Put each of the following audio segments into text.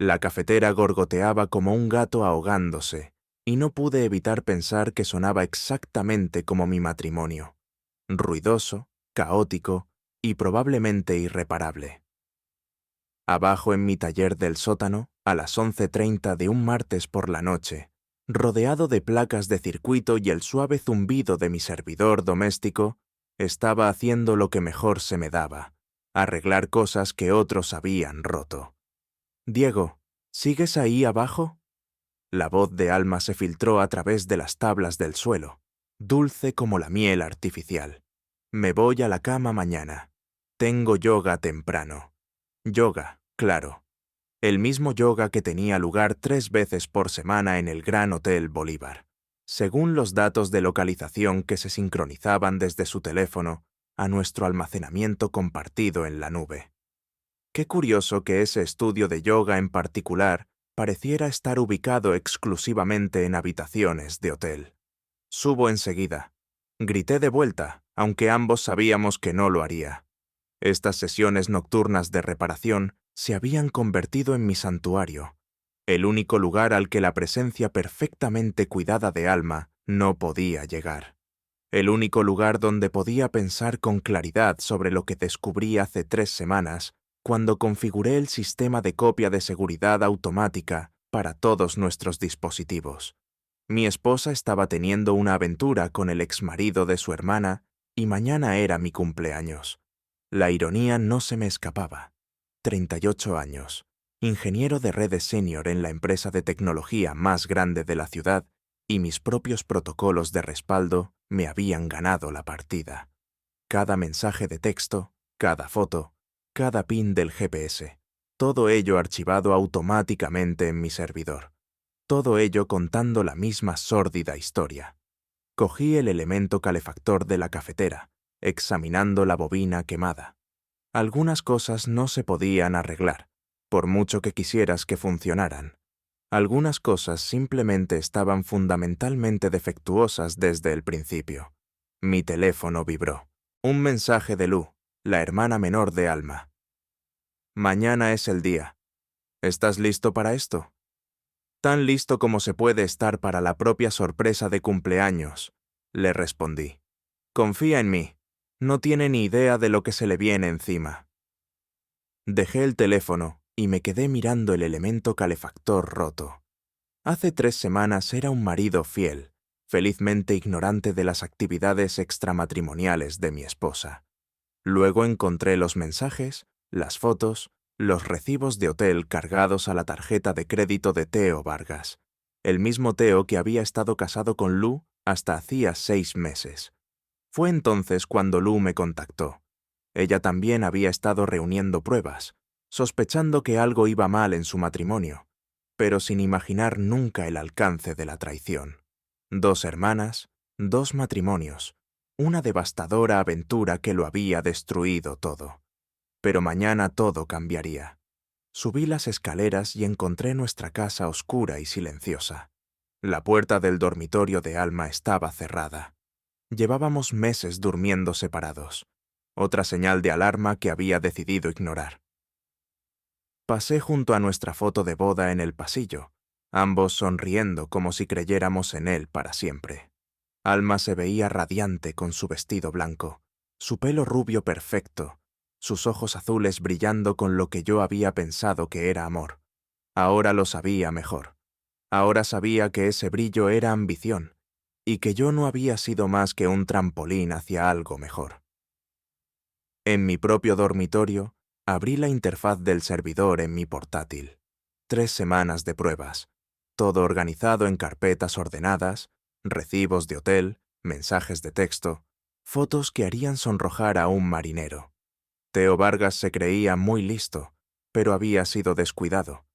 La cafetera gorgoteaba como un gato ahogándose, y no pude evitar pensar que sonaba exactamente como mi matrimonio, ruidoso, caótico y probablemente irreparable. Abajo en mi taller del sótano, a las 11:30 de un martes por la noche, rodeado de placas de circuito y el suave zumbido de mi servidor doméstico, estaba haciendo lo que mejor se me daba, arreglar cosas que otros habían roto. «Diego, ¿sigues ahí abajo?» La voz de Alma se filtró a través de las tablas del suelo, dulce como la miel artificial. «Me voy a la cama mañana. Tengo yoga temprano». Yoga, claro. El mismo yoga que tenía lugar 3 veces por semana en el Gran Hotel Bolívar, según los datos de localización que se sincronizaban desde su teléfono a nuestro almacenamiento compartido en la nube. Qué curioso que ese estudio de yoga en particular pareciera estar ubicado exclusivamente en habitaciones de hotel. «Subo enseguida». Grité de vuelta, aunque ambos sabíamos que no lo haría. Estas sesiones nocturnas de reparación se habían convertido en mi santuario, el único lugar al que la presencia perfectamente cuidada de Alma no podía llegar. El único lugar donde podía pensar con claridad sobre lo que descubrí hace 3 semanas cuando configuré el sistema de copia de seguridad automática para todos nuestros dispositivos. Mi esposa estaba teniendo una aventura con el exmarido de su hermana y mañana era mi cumpleaños. La ironía no se me escapaba. 38 años, ingeniero de redes senior en la empresa de tecnología más grande de la ciudad, y mis propios protocolos de respaldo me habían ganado la partida. Cada mensaje de texto, cada foto, cada pin del GPS, todo ello archivado automáticamente en mi servidor. Todo ello contando la misma sórdida historia. Cogí el elemento calefactor de la cafetera, examinando la bobina quemada. Algunas cosas no se podían arreglar, por mucho que quisieras que funcionaran. Algunas cosas simplemente estaban fundamentalmente defectuosas desde el principio. Mi teléfono vibró. Un mensaje de Lu, la hermana menor de Alma. «Mañana es el día. ¿Estás listo para esto?» «Tan listo como se puede estar para la propia sorpresa de cumpleaños», le respondí. «Confía en mí. No tiene ni idea de lo que se le viene encima». Dejé el teléfono y me quedé mirando el elemento calefactor roto. Hace 3 semanas era un marido fiel, felizmente ignorante de las actividades extramatrimoniales de mi esposa. Luego encontré los mensajes, las fotos, los recibos de hotel cargados a la tarjeta de crédito de Teo Vargas, el mismo Teo que había estado casado con Lu hasta hacía 6 meses. Fue entonces cuando Lu me contactó. Ella también había estado reuniendo pruebas, sospechando que algo iba mal en su matrimonio, pero sin imaginar nunca el alcance de la traición. 2 hermanas, 2 matrimonios, una devastadora aventura que lo había destruido todo. Pero mañana todo cambiaría. Subí las escaleras y encontré nuestra casa oscura y silenciosa. La puerta del dormitorio de Alma estaba cerrada. Llevábamos meses durmiendo separados. Otra señal de alarma que había decidido ignorar. Pasé junto a nuestra foto de boda en el pasillo, ambos sonriendo como si creyéramos en él para siempre. Alma se veía radiante con su vestido blanco, su pelo rubio perfecto, sus ojos azules brillando con lo que yo había pensado que era amor. Ahora lo sabía mejor. Ahora sabía que ese brillo era ambición, y que yo no había sido más que un trampolín hacia algo mejor. En mi propio dormitorio, abrí la interfaz del servidor en mi portátil. 3 semanas de pruebas, todo organizado en carpetas ordenadas, recibos de hotel, mensajes de texto, fotos que harían sonrojar a un marinero. Teo Vargas se creía muy listo, pero había sido descuidado.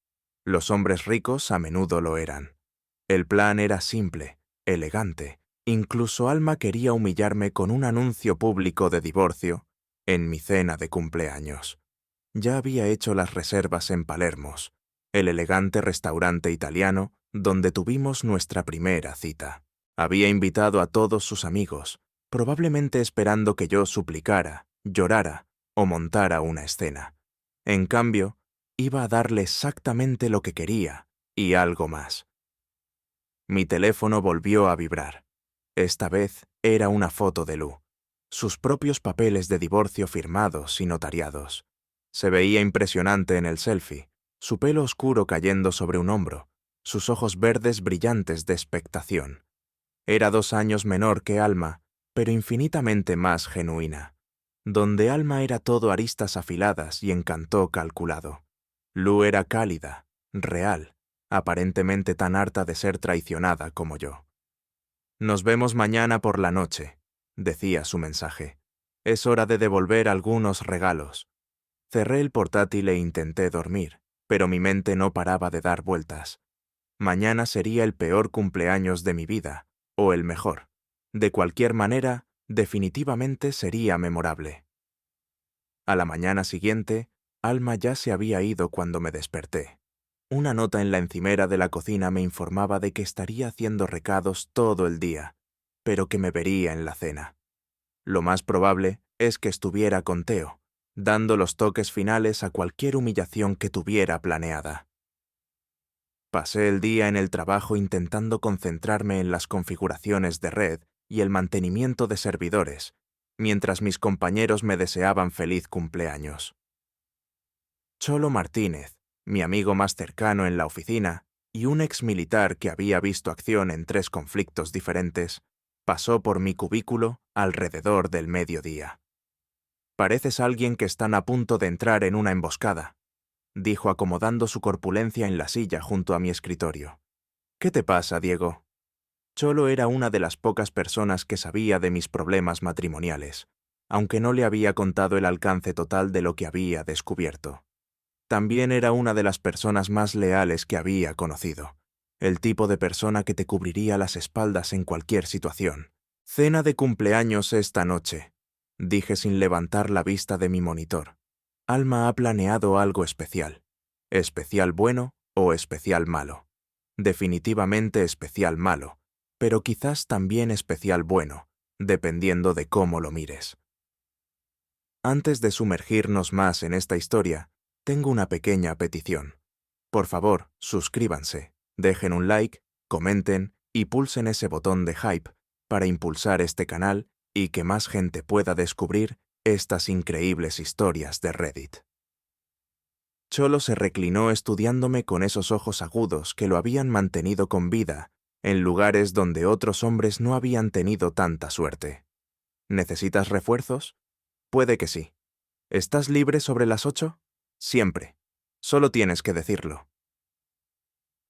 Los hombres ricos a menudo lo eran. El plan era simple, elegante. Incluso Alma quería humillarme con un anuncio público de divorcio en mi cena de cumpleaños. Ya había hecho las reservas en Palermos, el elegante restaurante italiano donde tuvimos nuestra primera cita. Había invitado a todos sus amigos, probablemente esperando que yo suplicara, llorara o montara una escena. En cambio, Iba a darle exactamente lo que quería, y algo más. Mi teléfono volvió a vibrar. Esta vez era una foto de Lu. Sus propios papeles de divorcio firmados y notariados. Se veía impresionante en el selfie, su pelo oscuro cayendo sobre un hombro, sus ojos verdes brillantes de expectación. Era 2 años menor que Alma, pero infinitamente más genuina. Donde Alma era todo aristas afiladas y encanto calculado. Lu era cálida, real, aparentemente tan harta de ser traicionada como yo. «Nos vemos mañana por la noche», decía su mensaje. «Es hora de devolver algunos regalos». Cerré el portátil e intenté dormir, pero mi mente no paraba de dar vueltas. Mañana sería el peor cumpleaños de mi vida, o el mejor. De cualquier manera, definitivamente sería memorable. A la mañana siguiente, Alma ya se había ido cuando me desperté. Una nota en la encimera de la cocina me informaba de que estaría haciendo recados todo el día, pero que me vería en la cena. Lo más probable es que estuviera con Teo, dando los toques finales a cualquier humillación que tuviera planeada. Pasé el día en el trabajo intentando concentrarme en las configuraciones de red y el mantenimiento de servidores, mientras mis compañeros me deseaban feliz cumpleaños. Cholo Martínez, mi amigo más cercano en la oficina, y un exmilitar que había visto acción en 3 conflictos diferentes, pasó por mi cubículo alrededor del mediodía. «Pareces alguien que están a punto de entrar en una emboscada», dijo acomodando su corpulencia en la silla junto a mi escritorio. «¿Qué te pasa, Diego?» Cholo era una de las pocas personas que sabía de mis problemas matrimoniales, aunque no le había contado el alcance total de lo que había descubierto. También era una de las personas más leales que había conocido, el tipo de persona que te cubriría las espaldas en cualquier situación. «Cena de cumpleaños esta noche», dije sin levantar la vista de mi monitor. Alma ha planeado algo especial. Especial bueno o especial malo. Definitivamente especial malo, pero quizás también especial bueno, dependiendo de cómo lo mires. Antes de sumergirnos más en esta historia, tengo una pequeña petición. Por favor, suscríbanse, dejen un like, comenten y pulsen ese botón de hype para impulsar este canal y que más gente pueda descubrir estas increíbles historias de Reddit. Cholo se reclinó estudiándome con esos ojos agudos que lo habían mantenido con vida en lugares donde otros hombres no habían tenido tanta suerte. ¿Necesitas refuerzos? Puede que sí. ¿Estás libre sobre las 8? Siempre. Solo tienes que decirlo.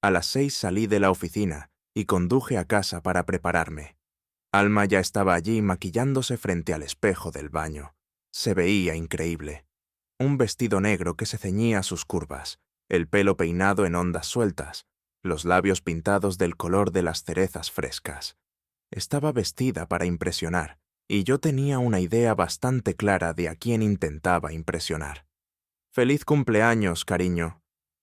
A las 6 salí de la oficina y conduje a casa para prepararme. Alma ya estaba allí maquillándose frente al espejo del baño. Se veía increíble. Un vestido negro que se ceñía a sus curvas, el pelo peinado en ondas sueltas, los labios pintados del color de las cerezas frescas. Estaba vestida para impresionar, y yo tenía una idea bastante clara de a quién intentaba impresionar. «Feliz cumpleaños, cariño»,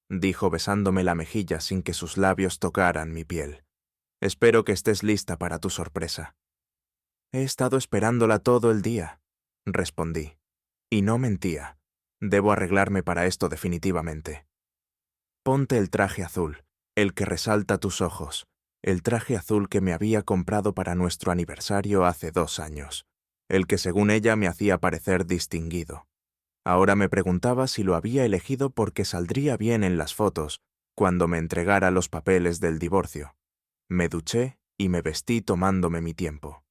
dijo besándome la mejilla sin que sus labios tocaran mi piel. «Espero que estés lista para tu sorpresa». «He estado esperándola todo el día», respondí. Y no mentía. Debo arreglarme para esto definitivamente. «Ponte el traje azul, el que resalta tus ojos, el traje azul que me había comprado para nuestro aniversario hace 2 años, el que según ella me hacía parecer distinguido. Ahora me preguntaba si lo había elegido porque saldría bien en las fotos cuando me entregara los papeles del divorcio. Me duché y me vestí tomándome mi tiempo.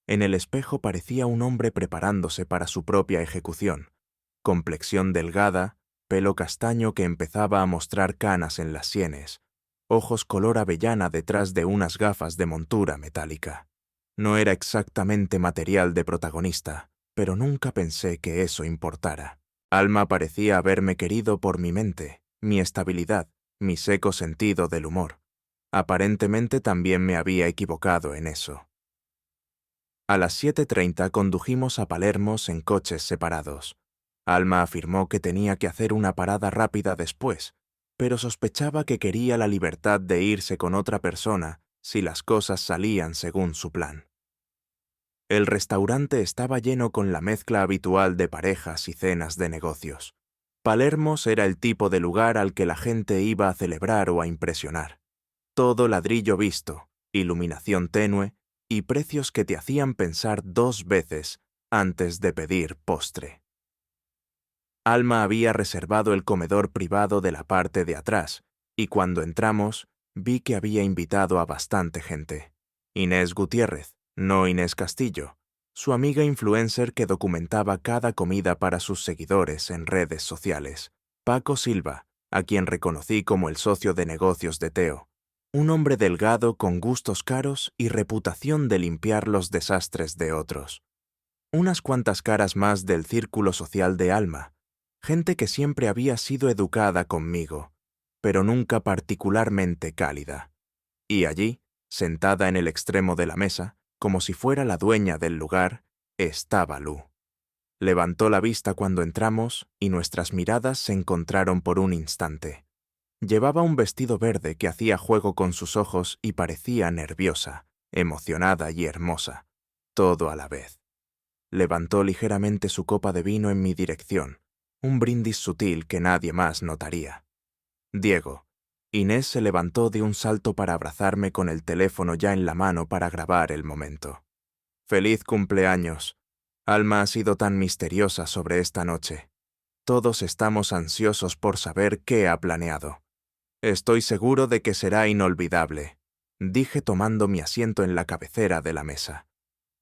En el espejo parecía un hombre preparándose para su propia ejecución. Complexión delgada, pelo castaño que empezaba a mostrar canas en las sienes, ojos color avellana detrás de unas gafas de montura metálica. No era exactamente material de protagonista, pero nunca pensé que eso importara. Alma parecía haberme querido por mi mente, mi estabilidad, mi seco sentido del humor. Aparentemente también me había equivocado en eso. A las 7:30 condujimos a Palermo en coches separados. Alma afirmó que tenía que hacer una parada rápida después, pero sospechaba que quería la libertad de irse con otra persona si las cosas salían según su plan. El restaurante estaba lleno con la mezcla habitual de parejas y cenas de negocios. Palermos era el tipo de lugar al que la gente iba a celebrar o a impresionar. Todo ladrillo visto, iluminación tenue y precios que te hacían pensar 2 veces antes de pedir postre. Alma había reservado el comedor privado de la parte de atrás, y cuando entramos, vi que había invitado a bastante gente. Inés Gutiérrez, no Inés Castillo, su amiga influencer que documentaba cada comida para sus seguidores en redes sociales. Paco Silva, a quien reconocí como el socio de negocios de Teo, un hombre delgado con gustos caros y reputación de limpiar los desastres de otros. Unas cuantas caras más del círculo social de Alma, gente que siempre había sido educada conmigo, pero nunca particularmente cálida. Y allí, sentada en el extremo de la mesa, como si fuera la dueña del lugar, estaba Lu. Levantó la vista cuando entramos y nuestras miradas se encontraron por un instante. Llevaba un vestido verde que hacía juego con sus ojos y parecía nerviosa, emocionada y hermosa, todo a la vez. Levantó ligeramente su copa de vino en mi dirección, un brindis sutil que nadie más notaría. Diego. Inés se levantó de un salto para abrazarme con el teléfono ya en la mano para grabar el momento. ¡Feliz cumpleaños! Alma ha sido tan misteriosa sobre esta noche. Todos estamos ansiosos por saber qué ha planeado. Estoy seguro de que será inolvidable, dije tomando mi asiento en la cabecera de la mesa.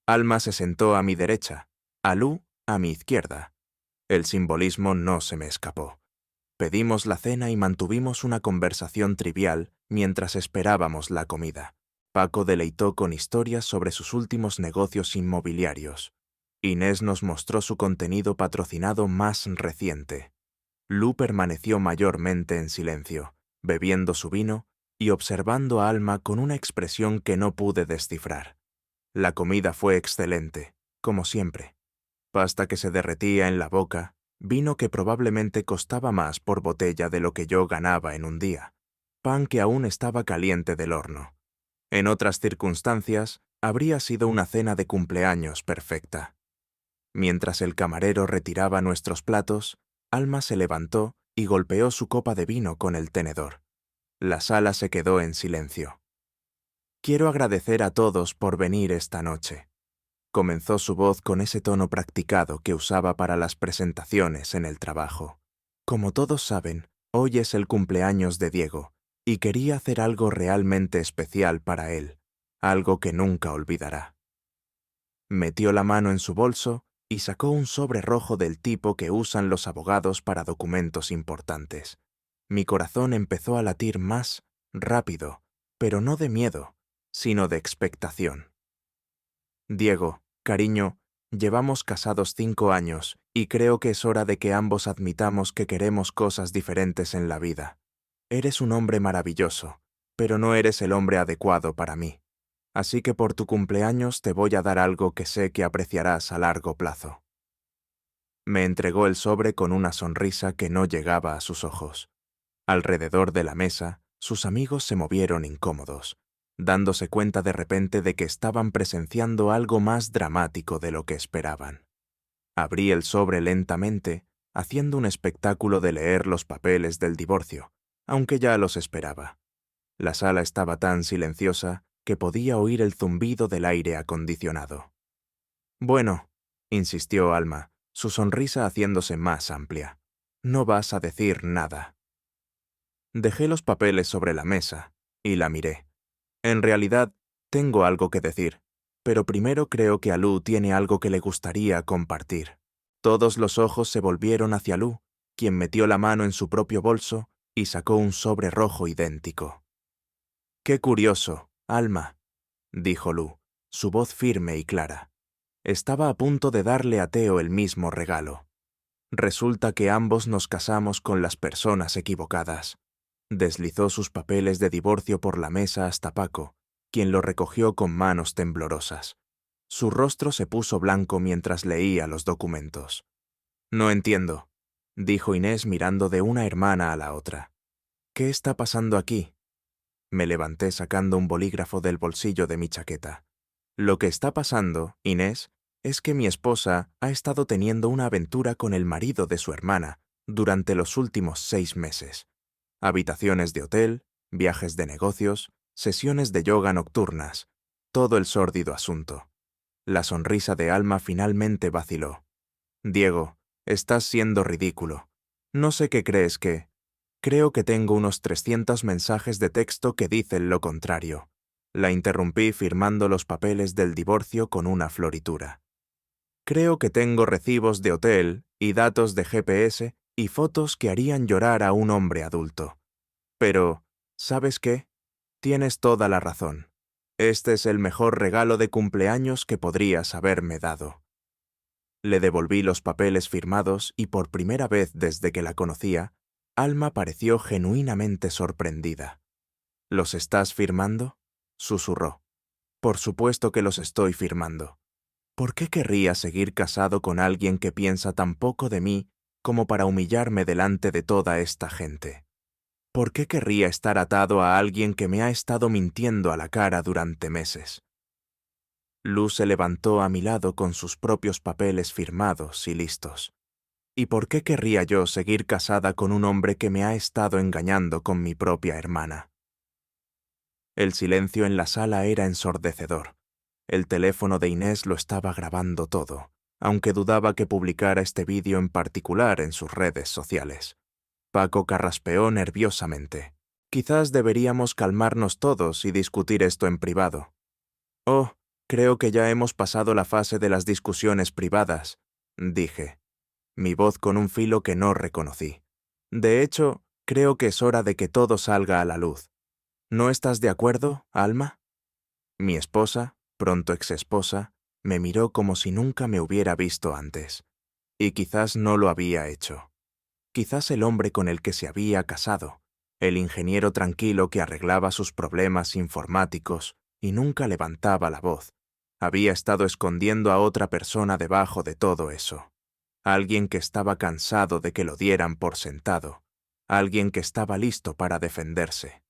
Alma se sentó a mi derecha, a Lu a mi izquierda. El simbolismo no se me escapó. Pedimos la cena y mantuvimos una conversación trivial mientras esperábamos la comida. Paco deleitó con historias sobre sus últimos negocios inmobiliarios. Inés nos mostró su contenido patrocinado más reciente. Lu permaneció mayormente en silencio, bebiendo su vino y observando a Alma con una expresión que no pude descifrar. La comida fue excelente, como siempre. Pasta que se derretía en la boca, vino que probablemente costaba más por botella de lo que yo ganaba en un día, pan que aún estaba caliente del horno. En otras circunstancias, habría sido una cena de cumpleaños perfecta. Mientras el camarero retiraba nuestros platos, Alma se levantó y golpeó su copa de vino con el tenedor. La sala se quedó en silencio. Quiero agradecer a todos por venir esta noche. Comenzó su voz con ese tono practicado que usaba para las presentaciones en el trabajo. Como todos saben, hoy es el cumpleaños de Diego, y quería hacer algo realmente especial para él, algo que nunca olvidará. Metió la mano en su bolso y sacó un sobre rojo del tipo que usan los abogados para documentos importantes. Mi corazón empezó a latir más rápido, pero no de miedo, sino de expectación. Diego, cariño, llevamos casados 5 años y creo que es hora de que ambos admitamos que queremos cosas diferentes en la vida. Eres un hombre maravilloso, pero no eres el hombre adecuado para mí. Así que por tu cumpleaños te voy a dar algo que sé que apreciarás a largo plazo. Me entregó el sobre con una sonrisa que no llegaba a sus ojos. Alrededor de la mesa, sus amigos se movieron incómodos, dándose cuenta de repente de que estaban presenciando algo más dramático de lo que esperaban. Abrí el sobre lentamente, haciendo un espectáculo de leer los papeles del divorcio, aunque ya los esperaba. La sala estaba tan silenciosa que podía oír el zumbido del aire acondicionado. Bueno, insistió Alma, su sonrisa haciéndose más amplia. No vas a decir nada. Dejé los papeles sobre la mesa y la miré. En realidad, tengo algo que decir, pero primero creo que a Lu tiene algo que le gustaría compartir. Todos los ojos se volvieron hacia Lu, quien metió la mano en su propio bolso y sacó un sobre rojo idéntico. «Qué curioso, Alma», dijo Lu, su voz firme y clara. Estaba a punto de darle a Teo el mismo regalo. Resulta que ambos nos casamos con las personas equivocadas. Deslizó sus papeles de divorcio por la mesa hasta Paco, quien lo recogió con manos temblorosas. Su rostro se puso blanco mientras leía los documentos. «No entiendo», dijo Inés mirando de una hermana a la otra. «¿Qué está pasando aquí?» Me levanté sacando un bolígrafo del bolsillo de mi chaqueta. «Lo que está pasando, Inés, es que mi esposa ha estado teniendo una aventura con el marido de su hermana durante los últimos 6 meses. Habitaciones de hotel, viajes de negocios, sesiones de yoga nocturnas, todo el sórdido asunto. La sonrisa de Alma finalmente vaciló. Diego, estás siendo ridículo. No sé qué crees que... Creo que tengo unos 300 mensajes de texto que dicen lo contrario. La interrumpí firmando los papeles del divorcio con una floritura. Creo que tengo recibos de hotel y datos de GPS y fotos que harían llorar a un hombre adulto. Pero, ¿sabes qué? Tienes toda la razón. Este es el mejor regalo de cumpleaños que podrías haberme dado. Le devolví los papeles firmados y por primera vez desde que la conocía, Alma pareció genuinamente sorprendida. ¿Los estás firmando?, susurró. Por supuesto que los estoy firmando. ¿Por qué querría seguir casado con alguien que piensa tan poco de mí como para humillarme delante de toda esta gente? ¿Por qué querría estar atado a alguien que me ha estado mintiendo a la cara durante meses? Luz se levantó a mi lado con sus propios papeles firmados y listos. ¿Y por qué querría yo seguir casada con un hombre que me ha estado engañando con mi propia hermana? El silencio en la sala era ensordecedor. El teléfono de Inés lo estaba grabando todo, aunque dudaba que publicara este vídeo en particular en sus redes sociales. Paco carraspeó nerviosamente. Quizás deberíamos calmarnos todos y discutir esto en privado. Oh, creo que ya hemos pasado la fase de las discusiones privadas, dije, mi voz con un filo que no reconocí. De hecho, creo que es hora de que todo salga a la luz. ¿No estás de acuerdo, Alma? Mi esposa, pronto exesposa, me miró como si nunca me hubiera visto antes. Y quizás no lo había hecho. Quizás el hombre con el que se había casado, el ingeniero tranquilo que arreglaba sus problemas informáticos y nunca levantaba la voz, había estado escondiendo a otra persona debajo de todo eso. Alguien que estaba cansado de que lo dieran por sentado, alguien que estaba listo para defenderse.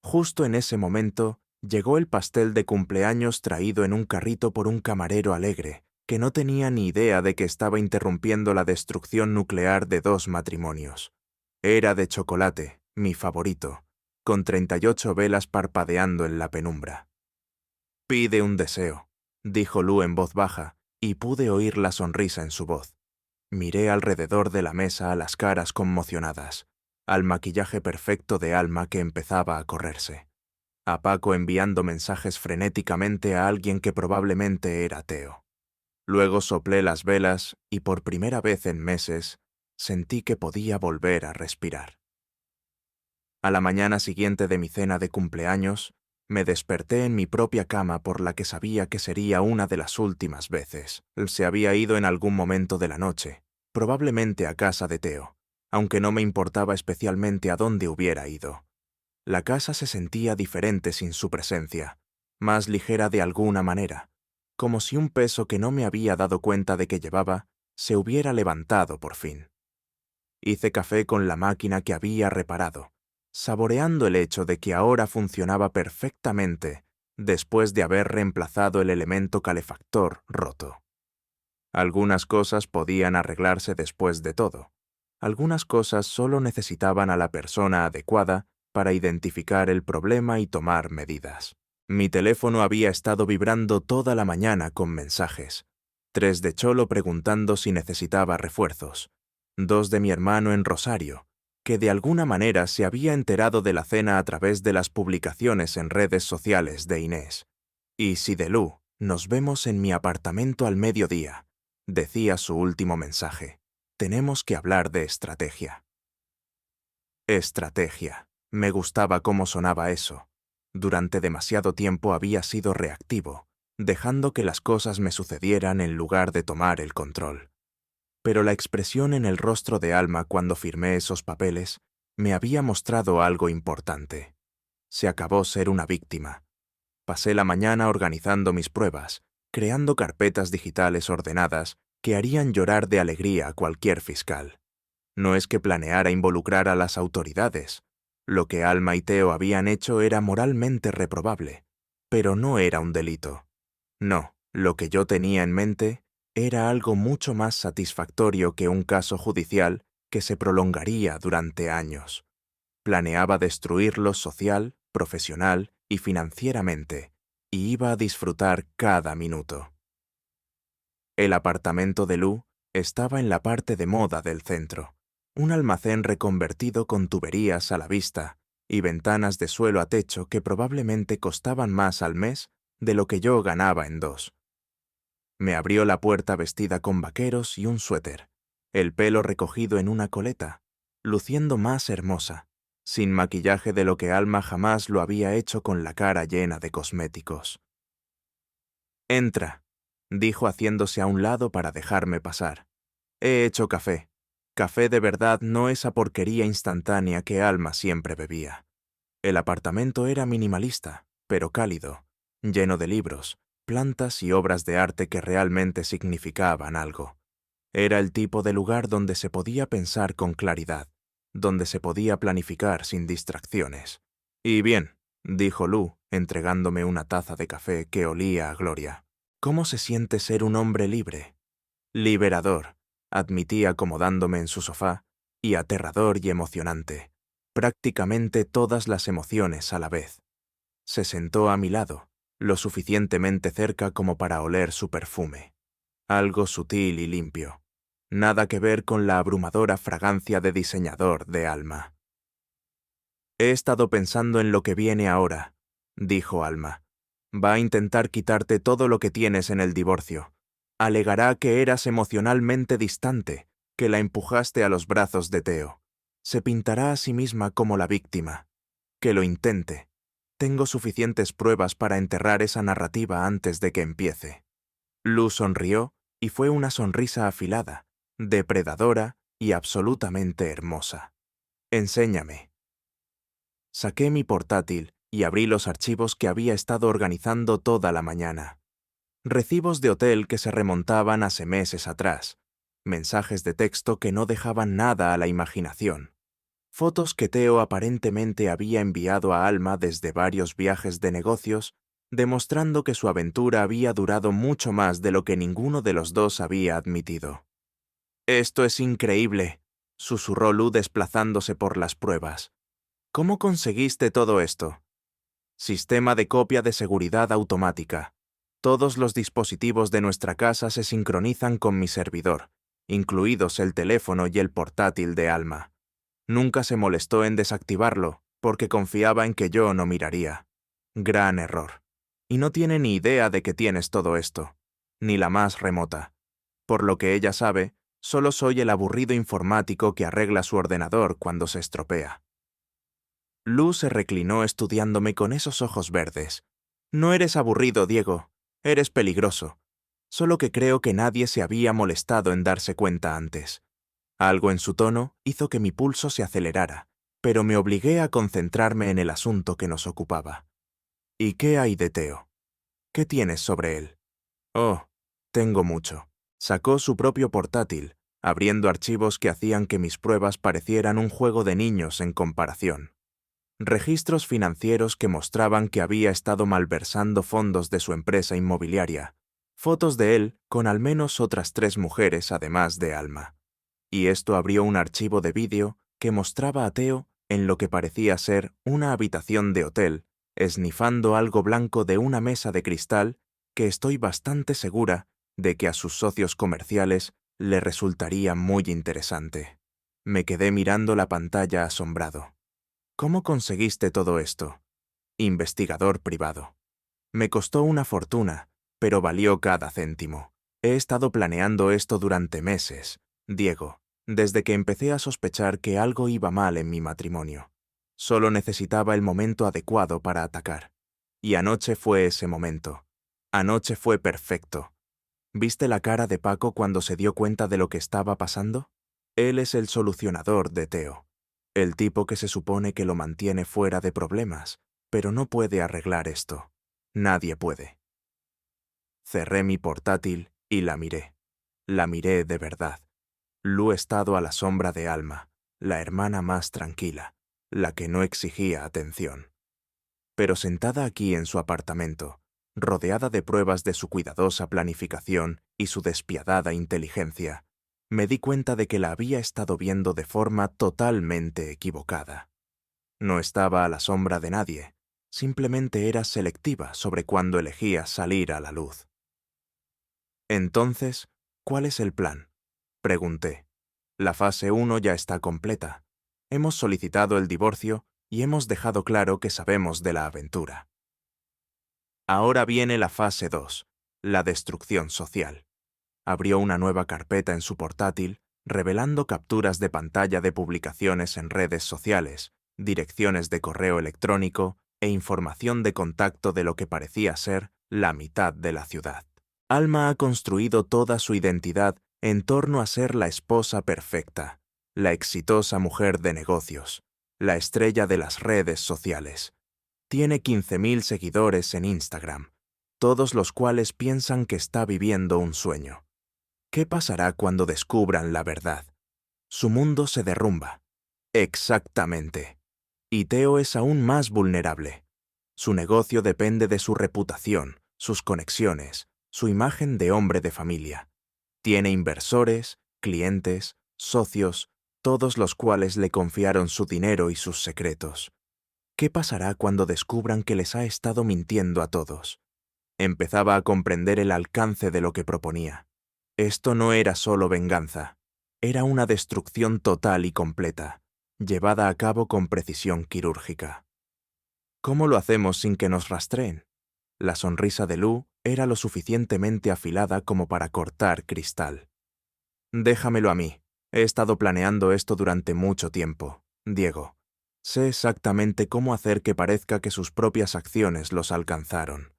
Justo en ese momento, llegó el pastel de cumpleaños traído en un carrito por un camarero alegre, que no tenía ni idea de que estaba interrumpiendo la destrucción nuclear de 2 matrimonios. Era de chocolate, mi favorito, con 38 velas parpadeando en la penumbra. «Pide un deseo», dijo Lu en voz baja, y pude oír la sonrisa en su voz. Miré alrededor de la mesa a las caras conmocionadas, al maquillaje perfecto de Alma que empezaba a correrse, a Paco enviando mensajes frenéticamente a alguien que probablemente era Teo. Luego soplé las velas y por primera vez en meses sentí que podía volver a respirar. A la mañana siguiente de mi cena de cumpleaños, me desperté en mi propia cama por la que sabía que sería una de las últimas veces. Él se había ido en algún momento de la noche, probablemente a casa de Teo, aunque no me importaba especialmente a dónde hubiera ido. La casa se sentía diferente sin su presencia, más ligera de alguna manera, como si un peso que no me había dado cuenta de que llevaba se hubiera levantado por fin. Hice café con la máquina que había reparado, saboreando el hecho de que ahora funcionaba perfectamente después de haber reemplazado el elemento calefactor roto. Algunas cosas podían arreglarse después de todo. Algunas cosas solo necesitaban a la persona adecuada para identificar el problema y tomar medidas. Mi teléfono había estado vibrando toda la mañana con mensajes. 3 de Cholo preguntando si necesitaba refuerzos. 2 de mi hermano en Rosario, que de alguna manera se había enterado de la cena a través de las publicaciones en redes sociales de Inés. Y Sidelu, nos vemos en mi apartamento al mediodía, decía su último mensaje. Tenemos que hablar de estrategia. Estrategia. Me gustaba cómo sonaba eso. Durante demasiado tiempo había sido reactivo, dejando que las cosas me sucedieran en lugar de tomar el control. Pero la expresión en el rostro de Alma cuando firmé esos papeles me había mostrado algo importante. Se acabó ser una víctima. Pasé la mañana organizando mis pruebas, creando carpetas digitales ordenadas que harían llorar de alegría a cualquier fiscal. No es que planeara involucrar a las autoridades. Lo que Alma y Teo habían hecho era moralmente reprobable, pero no era un delito. No, lo que yo tenía en mente era algo mucho más satisfactorio que un caso judicial que se prolongaría durante años. Planeaba destruirlos social, profesional y financieramente, y iba a disfrutar cada minuto. El apartamento de Lou estaba en la parte de moda del centro, un almacén reconvertido con tuberías a la vista y ventanas de suelo a techo que probablemente costaban más al mes de lo que yo ganaba en 2. Me abrió la puerta vestida con vaqueros y un suéter, el pelo recogido en una coleta, luciendo más hermosa, sin maquillaje de lo que Alma jamás lo había hecho con la cara llena de cosméticos. «Entra», dijo haciéndose a un lado para dejarme pasar. «He hecho café. Café de verdad, no esa porquería instantánea que Alma siempre bebía». El apartamento era minimalista, pero cálido, lleno de libros, plantas y obras de arte que realmente significaban algo. Era el tipo de lugar donde se podía pensar con claridad, donde se podía planificar sin distracciones. «Y bien», dijo Lou, entregándome una taza de café que olía a gloria. «¿Cómo se siente ser un hombre libre?» «Liberador», admití acomodándome en su sofá, «y aterrador y emocionante. Prácticamente todas las emociones a la vez». Se sentó a mi lado, lo suficientemente cerca como para oler su perfume. Algo sutil y limpio. Nada que ver con la abrumadora fragancia de diseñador de Alma. «He estado pensando en lo que viene ahora», dijo Alma. «Va a intentar quitarte todo lo que tienes en el divorcio. Alegará que eras emocionalmente distante, que la empujaste a los brazos de Theo. Se pintará a sí misma como la víctima. Que lo intente. Tengo suficientes pruebas para enterrar esa narrativa antes de que empiece». Lou sonrió y fue una sonrisa afilada, depredadora y absolutamente hermosa. «Enséñame». Saqué mi portátil y abrí los archivos que había estado organizando toda la mañana. Recibos de hotel que se remontaban hace meses atrás, mensajes de texto que no dejaban nada a la imaginación, fotos que Theo aparentemente había enviado a Alma desde varios viajes de negocios, demostrando que su aventura había durado mucho más de lo que ninguno de los dos había admitido. «Esto es increíble», susurró Lou desplazándose por las pruebas. «¿Cómo conseguiste todo esto?» «Sistema de copia de seguridad automática. Todos los dispositivos de nuestra casa se sincronizan con mi servidor, incluidos el teléfono y el portátil de Alma. Nunca se molestó en desactivarlo, porque confiaba en que yo no miraría. Gran error. Y no tiene ni idea de que tienes todo esto, ni la más remota. Por lo que ella sabe, solo soy el aburrido informático que arregla su ordenador cuando se estropea». Lou se reclinó estudiándome con esos ojos verdes. «No eres aburrido, Diego. Eres peligroso. Solo que creo que nadie se había molestado en darse cuenta antes». Algo en su tono hizo que mi pulso se acelerara, pero me obligué a concentrarme en el asunto que nos ocupaba. «¿Y qué hay de Theo? ¿Qué tienes sobre él?» «Oh, tengo mucho». Sacó su propio portátil, abriendo archivos que hacían que mis pruebas parecieran un juego de niños en comparación. Registros financieros que mostraban que había estado malversando fondos de su empresa inmobiliaria, fotos de él con al menos otras 3 mujeres además de Alma. Y esto abrió un archivo de vídeo que mostraba a Theo en lo que parecía ser una habitación de hotel, esnifando algo blanco de una mesa de cristal que estoy bastante segura de que a sus socios comerciales le resultaría muy interesante. Me quedé mirando la pantalla asombrado. «¿Cómo conseguiste todo esto?» «Investigador privado. Me costó una fortuna, pero valió cada céntimo. He estado planeando esto durante meses, Diego, desde que empecé a sospechar que algo iba mal en mi matrimonio. Solo necesitaba el momento adecuado para atacar. Y anoche fue ese momento. Anoche fue perfecto. ¿Viste la cara de Paco cuando se dio cuenta de lo que estaba pasando? Él es el solucionador de Theo. El tipo que se supone que lo mantiene fuera de problemas, pero no puede arreglar esto. Nadie puede». Cerré mi portátil y la miré. La miré de verdad. Lou estado a la sombra de Alma, la hermana más tranquila, la que no exigía atención. Pero sentada aquí en su apartamento, rodeada de pruebas de su cuidadosa planificación y su despiadada inteligencia, me di cuenta de que la había estado viendo de forma totalmente equivocada. No estaba a la sombra de nadie, simplemente era selectiva sobre cuándo elegía salir a la luz. Entonces, ¿cuál es el plan?, pregunté. La fase 1 ya está completa. Hemos solicitado el divorcio y hemos dejado claro que sabemos de la aventura. Ahora viene la fase 2, la destrucción social. Abrió una nueva carpeta en su portátil, revelando capturas de pantalla de publicaciones en redes sociales, direcciones de correo electrónico e información de contacto de lo que parecía ser la mitad de la ciudad. Alma ha construido toda su identidad en torno a ser la esposa perfecta, la exitosa mujer de negocios, la estrella de las redes sociales. Tiene 15.000 seguidores en Instagram, todos los cuales piensan que está viviendo un sueño. ¿Qué pasará cuando descubran la verdad? Su mundo se derrumba. Exactamente. Y Theo es aún más vulnerable. Su negocio depende de su reputación, sus conexiones, su imagen de hombre de familia. Tiene inversores, clientes, socios, todos los cuales le confiaron su dinero y sus secretos. ¿Qué pasará cuando descubran que les ha estado mintiendo a todos? Empezaba a comprender el alcance de lo que proponía. Esto no era solo venganza, era una destrucción total y completa, llevada a cabo con precisión quirúrgica. ¿Cómo lo hacemos sin que nos rastreen? La sonrisa de Lu era lo suficientemente afilada como para cortar cristal. Déjamelo a mí. He estado planeando esto durante mucho tiempo, Diego. Sé exactamente cómo hacer que parezca que sus propias acciones los alcanzaron.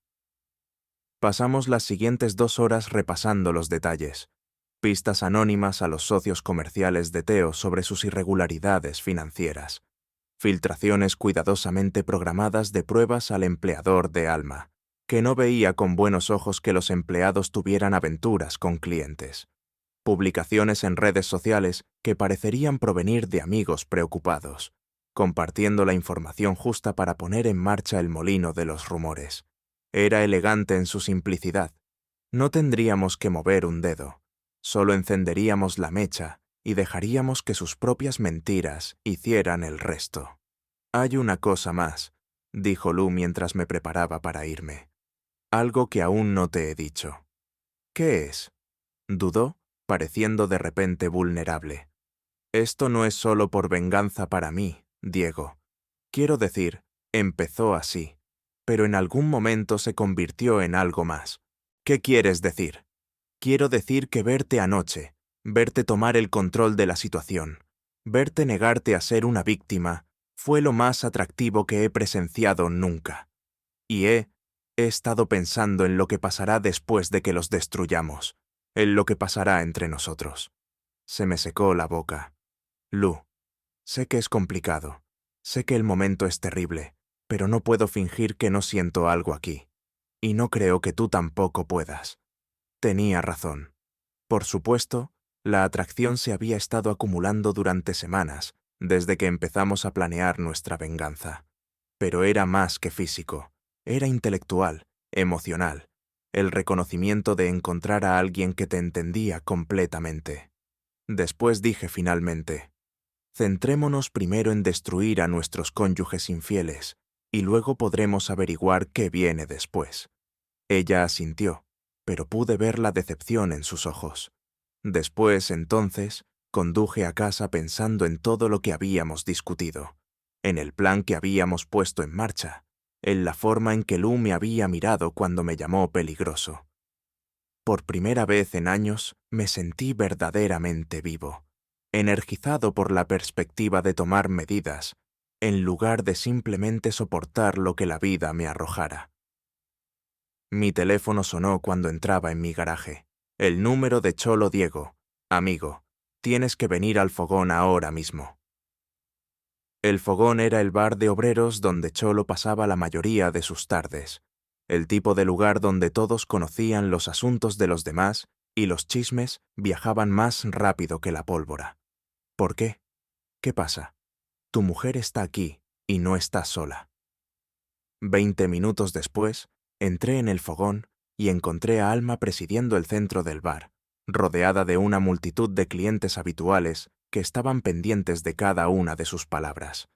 Pasamos las siguientes 2 horas repasando los detalles, pistas anónimas a los socios comerciales de Theo sobre sus irregularidades financieras, filtraciones cuidadosamente programadas de pruebas al empleador de Alma, que no veía con buenos ojos que los empleados tuvieran aventuras con clientes, publicaciones en redes sociales que parecerían provenir de amigos preocupados, compartiendo la información justa para poner en marcha el molino de los rumores. Era elegante en su simplicidad. No tendríamos que mover un dedo, solo encenderíamos la mecha y dejaríamos que sus propias mentiras hicieran el resto. Hay una cosa más, dijo Lu mientras me preparaba para irme. Algo que aún no te he dicho. ¿Qué es?, dudó, pareciendo de repente vulnerable. Esto no es solo por venganza para mí, Diego. Quiero decir, empezó así, pero en algún momento se convirtió en algo más. ¿Qué quieres decir? Quiero decir que verte anoche, verte tomar el control de la situación, verte negarte a ser una víctima, fue lo más atractivo que he presenciado nunca. Y he estado pensando en lo que pasará después de que los destruyamos, en lo que pasará entre nosotros. Se me secó la boca. Lu, sé que es complicado, sé que el momento es terrible, pero no puedo fingir que no siento algo aquí. Y no creo que tú tampoco puedas. Tenía razón. Por supuesto, la atracción se había estado acumulando durante semanas, desde que empezamos a planear nuestra venganza. Pero era más que físico, era intelectual, emocional, el reconocimiento de encontrar a alguien que te entendía completamente. Después dije finalmente, centrémonos primero en destruir a nuestros cónyuges infieles, y luego podremos averiguar qué viene después. Ella asintió, pero pude ver la decepción en sus ojos. Después, entonces, conduje a casa pensando en todo lo que habíamos discutido, en el plan que habíamos puesto en marcha, en la forma en que Lu me había mirado cuando me llamó peligroso. Por primera vez en años me sentí verdaderamente vivo, energizado por la perspectiva de tomar medidas, en lugar de simplemente soportar lo que la vida me arrojara. Mi teléfono sonó cuando entraba en mi garaje. El número de Cholo Diego. Amigo, tienes que venir al Fogón ahora mismo. El Fogón era el bar de obreros donde Cholo pasaba la mayoría de sus tardes, el tipo de lugar donde todos conocían los asuntos de los demás y los chismes viajaban más rápido que la pólvora. ¿Por qué? ¿Qué pasa? Tu mujer está aquí y no estás sola. 20 minutos después, entré en el Fogón y encontré a Alma presidiendo el centro del bar, rodeada de una multitud de clientes habituales que estaban pendientes de cada una de sus palabras.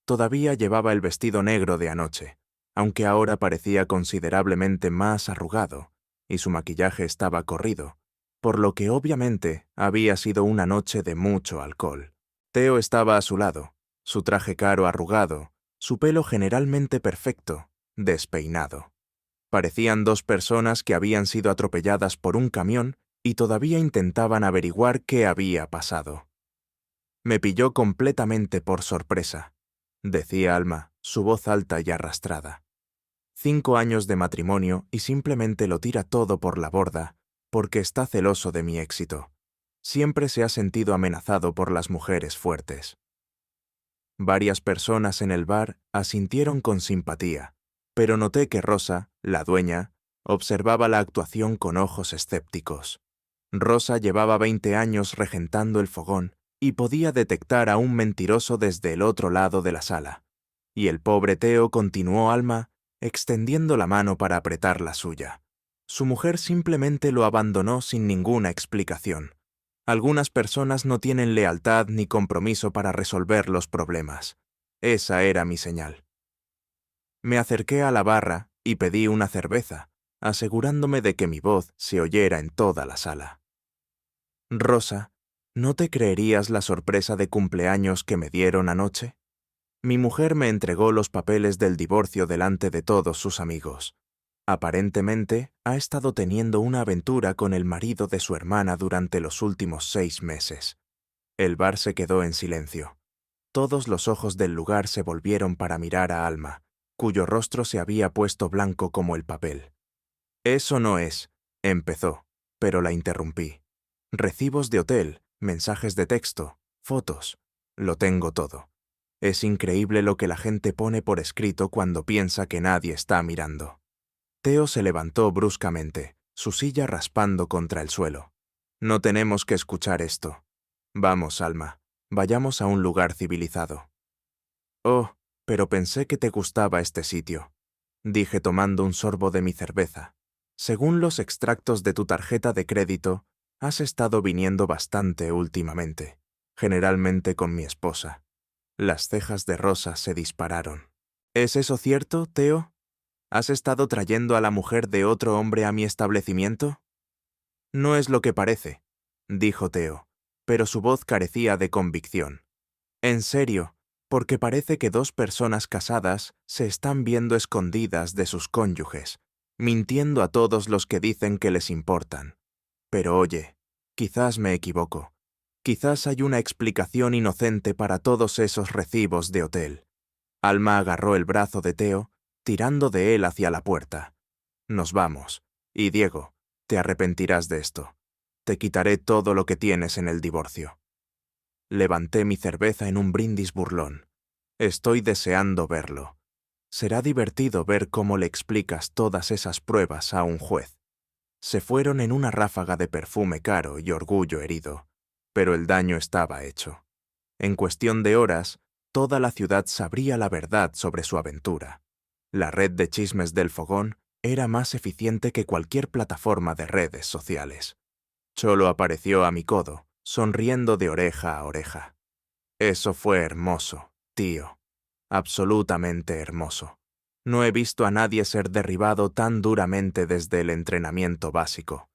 Todavía llevaba el vestido negro de anoche, aunque ahora parecía considerablemente más arrugado, y su maquillaje estaba corrido, por lo que obviamente había sido una noche de mucho alcohol. Theo estaba a su lado, su traje caro arrugado, su pelo generalmente perfecto, despeinado. Parecían dos personas que habían sido atropelladas por un camión y todavía intentaban averiguar qué había pasado. Me pilló completamente por sorpresa, decía Alma, su voz alta y arrastrada. 5 años de matrimonio y simplemente lo tira todo por la borda porque está celoso de mi éxito. Siempre se ha sentido amenazado por las mujeres fuertes. Varias personas en el bar asintieron con simpatía, pero noté que Rosa, la dueña, observaba la actuación con ojos escépticos. Rosa llevaba 20 años regentando el fogón y podía detectar a un mentiroso desde el otro lado de la sala. Y el pobre Theo, continuó Alma, extendiendo la mano para apretar la suya. Su mujer simplemente lo abandonó sin ninguna explicación. Algunas personas no tienen lealtad ni compromiso para resolver los problemas. Esa era mi señal. Me acerqué a la barra y pedí una cerveza, asegurándome de que mi voz se oyera en toda la sala. Rosa, ¿no te creerías la sorpresa de cumpleaños que me dieron anoche? Mi mujer me entregó los papeles del divorcio delante de todos sus amigos. Aparentemente, ha estado teniendo una aventura con el marido de su hermana durante los últimos 6 meses. El bar se quedó en silencio. Todos los ojos del lugar se volvieron para mirar a Alma, cuyo rostro se había puesto blanco como el papel. «Eso no es», empezó, pero la interrumpí. «Recibos de hotel, mensajes de texto, fotos. Lo tengo todo. Es increíble lo que la gente pone por escrito cuando piensa que nadie está mirando». Theo se levantó bruscamente, su silla raspando contra el suelo. «No tenemos que escuchar esto. Vamos, Alma, vayamos a un lugar civilizado». «Oh, pero pensé que te gustaba este sitio», dije tomando un sorbo de mi cerveza. «Según los extractos de tu tarjeta de crédito, has estado viniendo bastante últimamente, generalmente con mi esposa». Las cejas de Rosa se dispararon. «¿Es eso cierto, Theo? ¿Has estado trayendo a la mujer de otro hombre a mi establecimiento?» «No es lo que parece», dijo Theo, pero su voz carecía de convicción. «En serio, porque parece que 2 personas casadas se están viendo escondidas de sus cónyuges, mintiendo a todos los que dicen que les importan. Pero oye, quizás me equivoco. Quizás hay una explicación inocente para todos esos recibos de hotel». Alma agarró el brazo de Theo, tirando de él hacia la puerta. «Nos vamos. Y Diego, te arrepentirás de esto. Te quitaré todo lo que tienes en el divorcio». Levanté mi cerveza en un brindis burlón. «Estoy deseando verlo. Será divertido ver cómo le explicas todas esas pruebas a un juez». Se fueron en una ráfaga de perfume caro y orgullo herido, pero el daño estaba hecho. En cuestión de horas, toda la ciudad sabría la verdad sobre su aventura. La red de chismes del fogón era más eficiente que cualquier plataforma de redes sociales. Cholo apareció a mi codo, sonriendo de oreja a oreja. «Eso fue hermoso, tío. Absolutamente hermoso. No he visto a nadie ser derribado tan duramente desde el entrenamiento básico.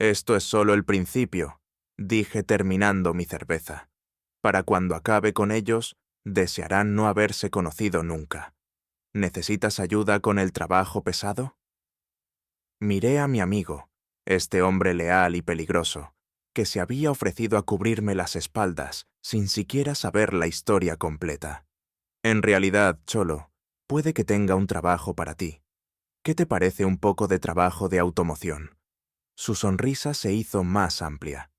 Esto es solo el principio», dije terminando mi cerveza. «Para cuando acabe con ellos, desearán no haberse conocido nunca. ¿Necesitas ayuda con el trabajo pesado?» Miré a mi amigo, este hombre leal y peligroso, que se había ofrecido a cubrirme las espaldas sin siquiera saber la historia completa. «En realidad, Cholo, puede que tenga un trabajo para ti. ¿Qué te parece un poco de trabajo de automoción?» Su sonrisa se hizo más amplia.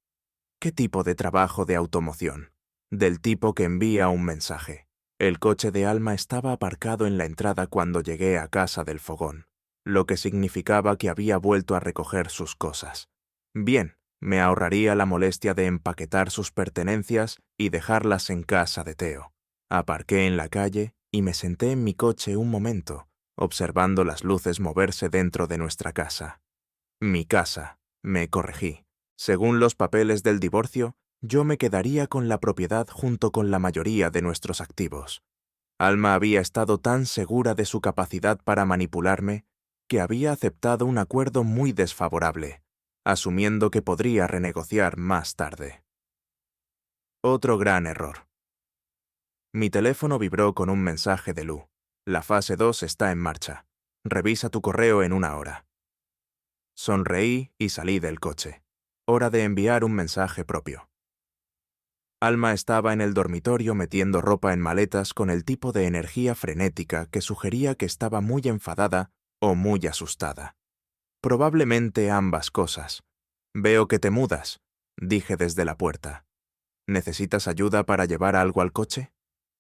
«¿Qué tipo de trabajo de automoción?» «Del tipo que envía un mensaje». El coche de Alma estaba aparcado en la entrada cuando llegué a casa del fogón, lo que significaba que había vuelto a recoger sus cosas. Bien, me ahorraría la molestia de empaquetar sus pertenencias y dejarlas en casa de Theo. Aparqué en la calle y me senté en mi coche un momento, observando las luces moverse dentro de nuestra casa. «Mi casa», me corregí. Según los papeles del divorcio, yo me quedaría con la propiedad junto con la mayoría de nuestros activos. Alma había estado tan segura de su capacidad para manipularme que había aceptado un acuerdo muy desfavorable, asumiendo que podría renegociar más tarde. Otro gran error. Mi teléfono vibró con un mensaje de Lu. La fase 2 está en marcha. Revisa tu correo en 1 hora. Sonreí y salí del coche. Hora de enviar un mensaje propio. Alma estaba en el dormitorio metiendo ropa en maletas con el tipo de energía frenética que sugería que estaba muy enfadada o muy asustada. Probablemente ambas cosas. Veo que te mudas, dije desde la puerta. ¿Necesitas ayuda para llevar algo al coche?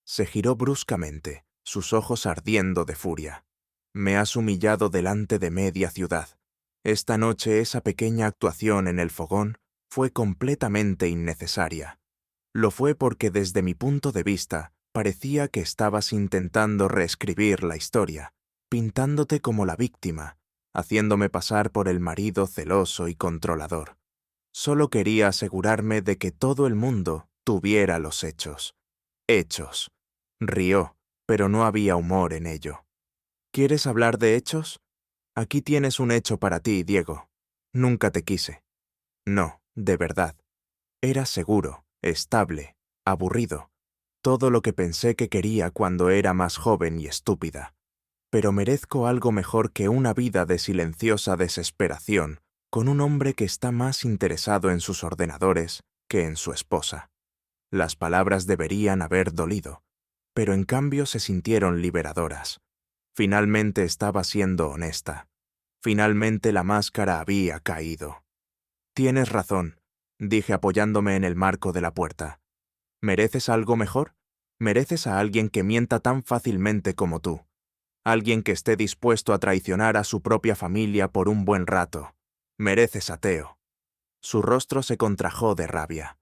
Se giró bruscamente, sus ojos ardiendo de furia. Me has humillado delante de media ciudad. Esta noche esa pequeña actuación en el fogón fue completamente innecesaria. Lo fue porque desde mi punto de vista parecía que estabas intentando reescribir la historia, pintándote como la víctima, haciéndome pasar por el marido celoso y controlador. Solo quería asegurarme de que todo el mundo tuviera los hechos. Hechos. Rió, pero no había humor en ello. ¿Quieres hablar de hechos? Aquí tienes un hecho para ti, Diego. Nunca te quise. No, de verdad. Era seguro, estable, aburrido. Todo lo que pensé que quería cuando era más joven y estúpida. Pero merezco algo mejor que una vida de silenciosa desesperación con un hombre que está más interesado en sus ordenadores que en su esposa. Las palabras deberían haber dolido, pero en cambio se sintieron liberadoras. Finalmente estaba siendo honesta. Finalmente la máscara había caído. Tienes razón, dije apoyándome en el marco de la puerta. ¿Mereces algo mejor? Mereces a alguien que mienta tan fácilmente como tú. Alguien que esté dispuesto a traicionar a su propia familia por un buen rato. Mereces a Theo. Su rostro se contrajo de rabia.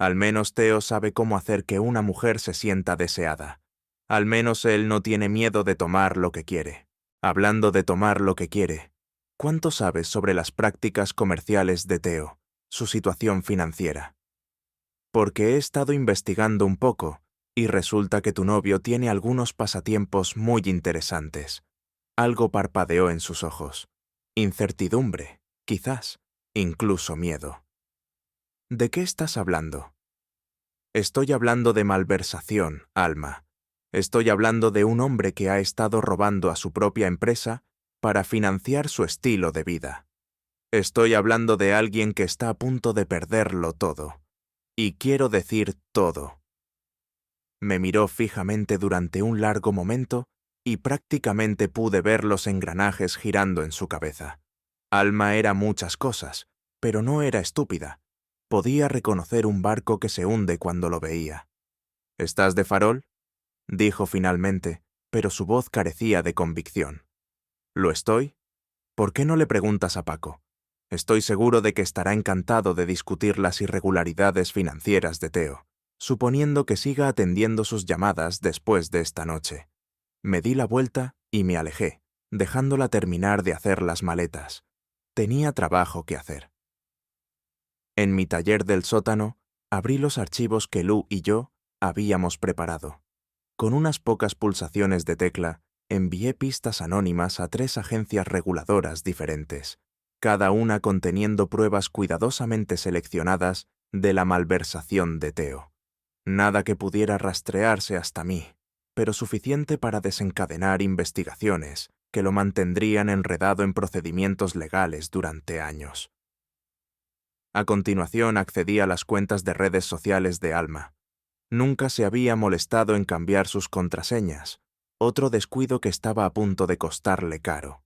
Al menos Theo sabe cómo hacer que una mujer se sienta deseada. Al menos él no tiene miedo de tomar lo que quiere. Hablando de tomar lo que quiere, ¿cuánto sabes sobre las prácticas comerciales de Theo, su situación financiera? Porque he estado investigando un poco y resulta que tu novio tiene algunos pasatiempos muy interesantes. Algo parpadeó en sus ojos. Incertidumbre, quizás, incluso miedo. ¿De qué estás hablando? Estoy hablando de malversación, Alma. Estoy hablando de un hombre que ha estado robando a su propia empresa para financiar su estilo de vida. Estoy hablando de alguien que está a punto de perderlo todo. Y quiero decir todo. Me miró fijamente durante un largo momento y prácticamente pude ver los engranajes girando en su cabeza. Alma era muchas cosas, pero no era estúpida. Podía reconocer un barco que se hunde cuando lo veía. ¿Estás de farol?, dijo finalmente, pero su voz carecía de convicción. ¿Lo estoy? ¿Por qué no le preguntas a Paco? Estoy seguro de que estará encantado de discutir las irregularidades financieras de Theo, suponiendo que siga atendiendo sus llamadas después de esta noche. Me di la vuelta y me alejé, dejándola terminar de hacer las maletas. Tenía trabajo que hacer. En mi taller del sótano, abrí los archivos que Lu y yo habíamos preparado. Con unas pocas pulsaciones de tecla, envié pistas anónimas a 3 agencias reguladoras diferentes, cada una conteniendo pruebas cuidadosamente seleccionadas de la malversación de Theo. Nada que pudiera rastrearse hasta mí, pero suficiente para desencadenar investigaciones que lo mantendrían enredado en procedimientos legales durante años. A continuación accedí a las cuentas de redes sociales de Alma. Nunca se había molestado en cambiar sus contraseñas, otro descuido que estaba a punto de costarle caro.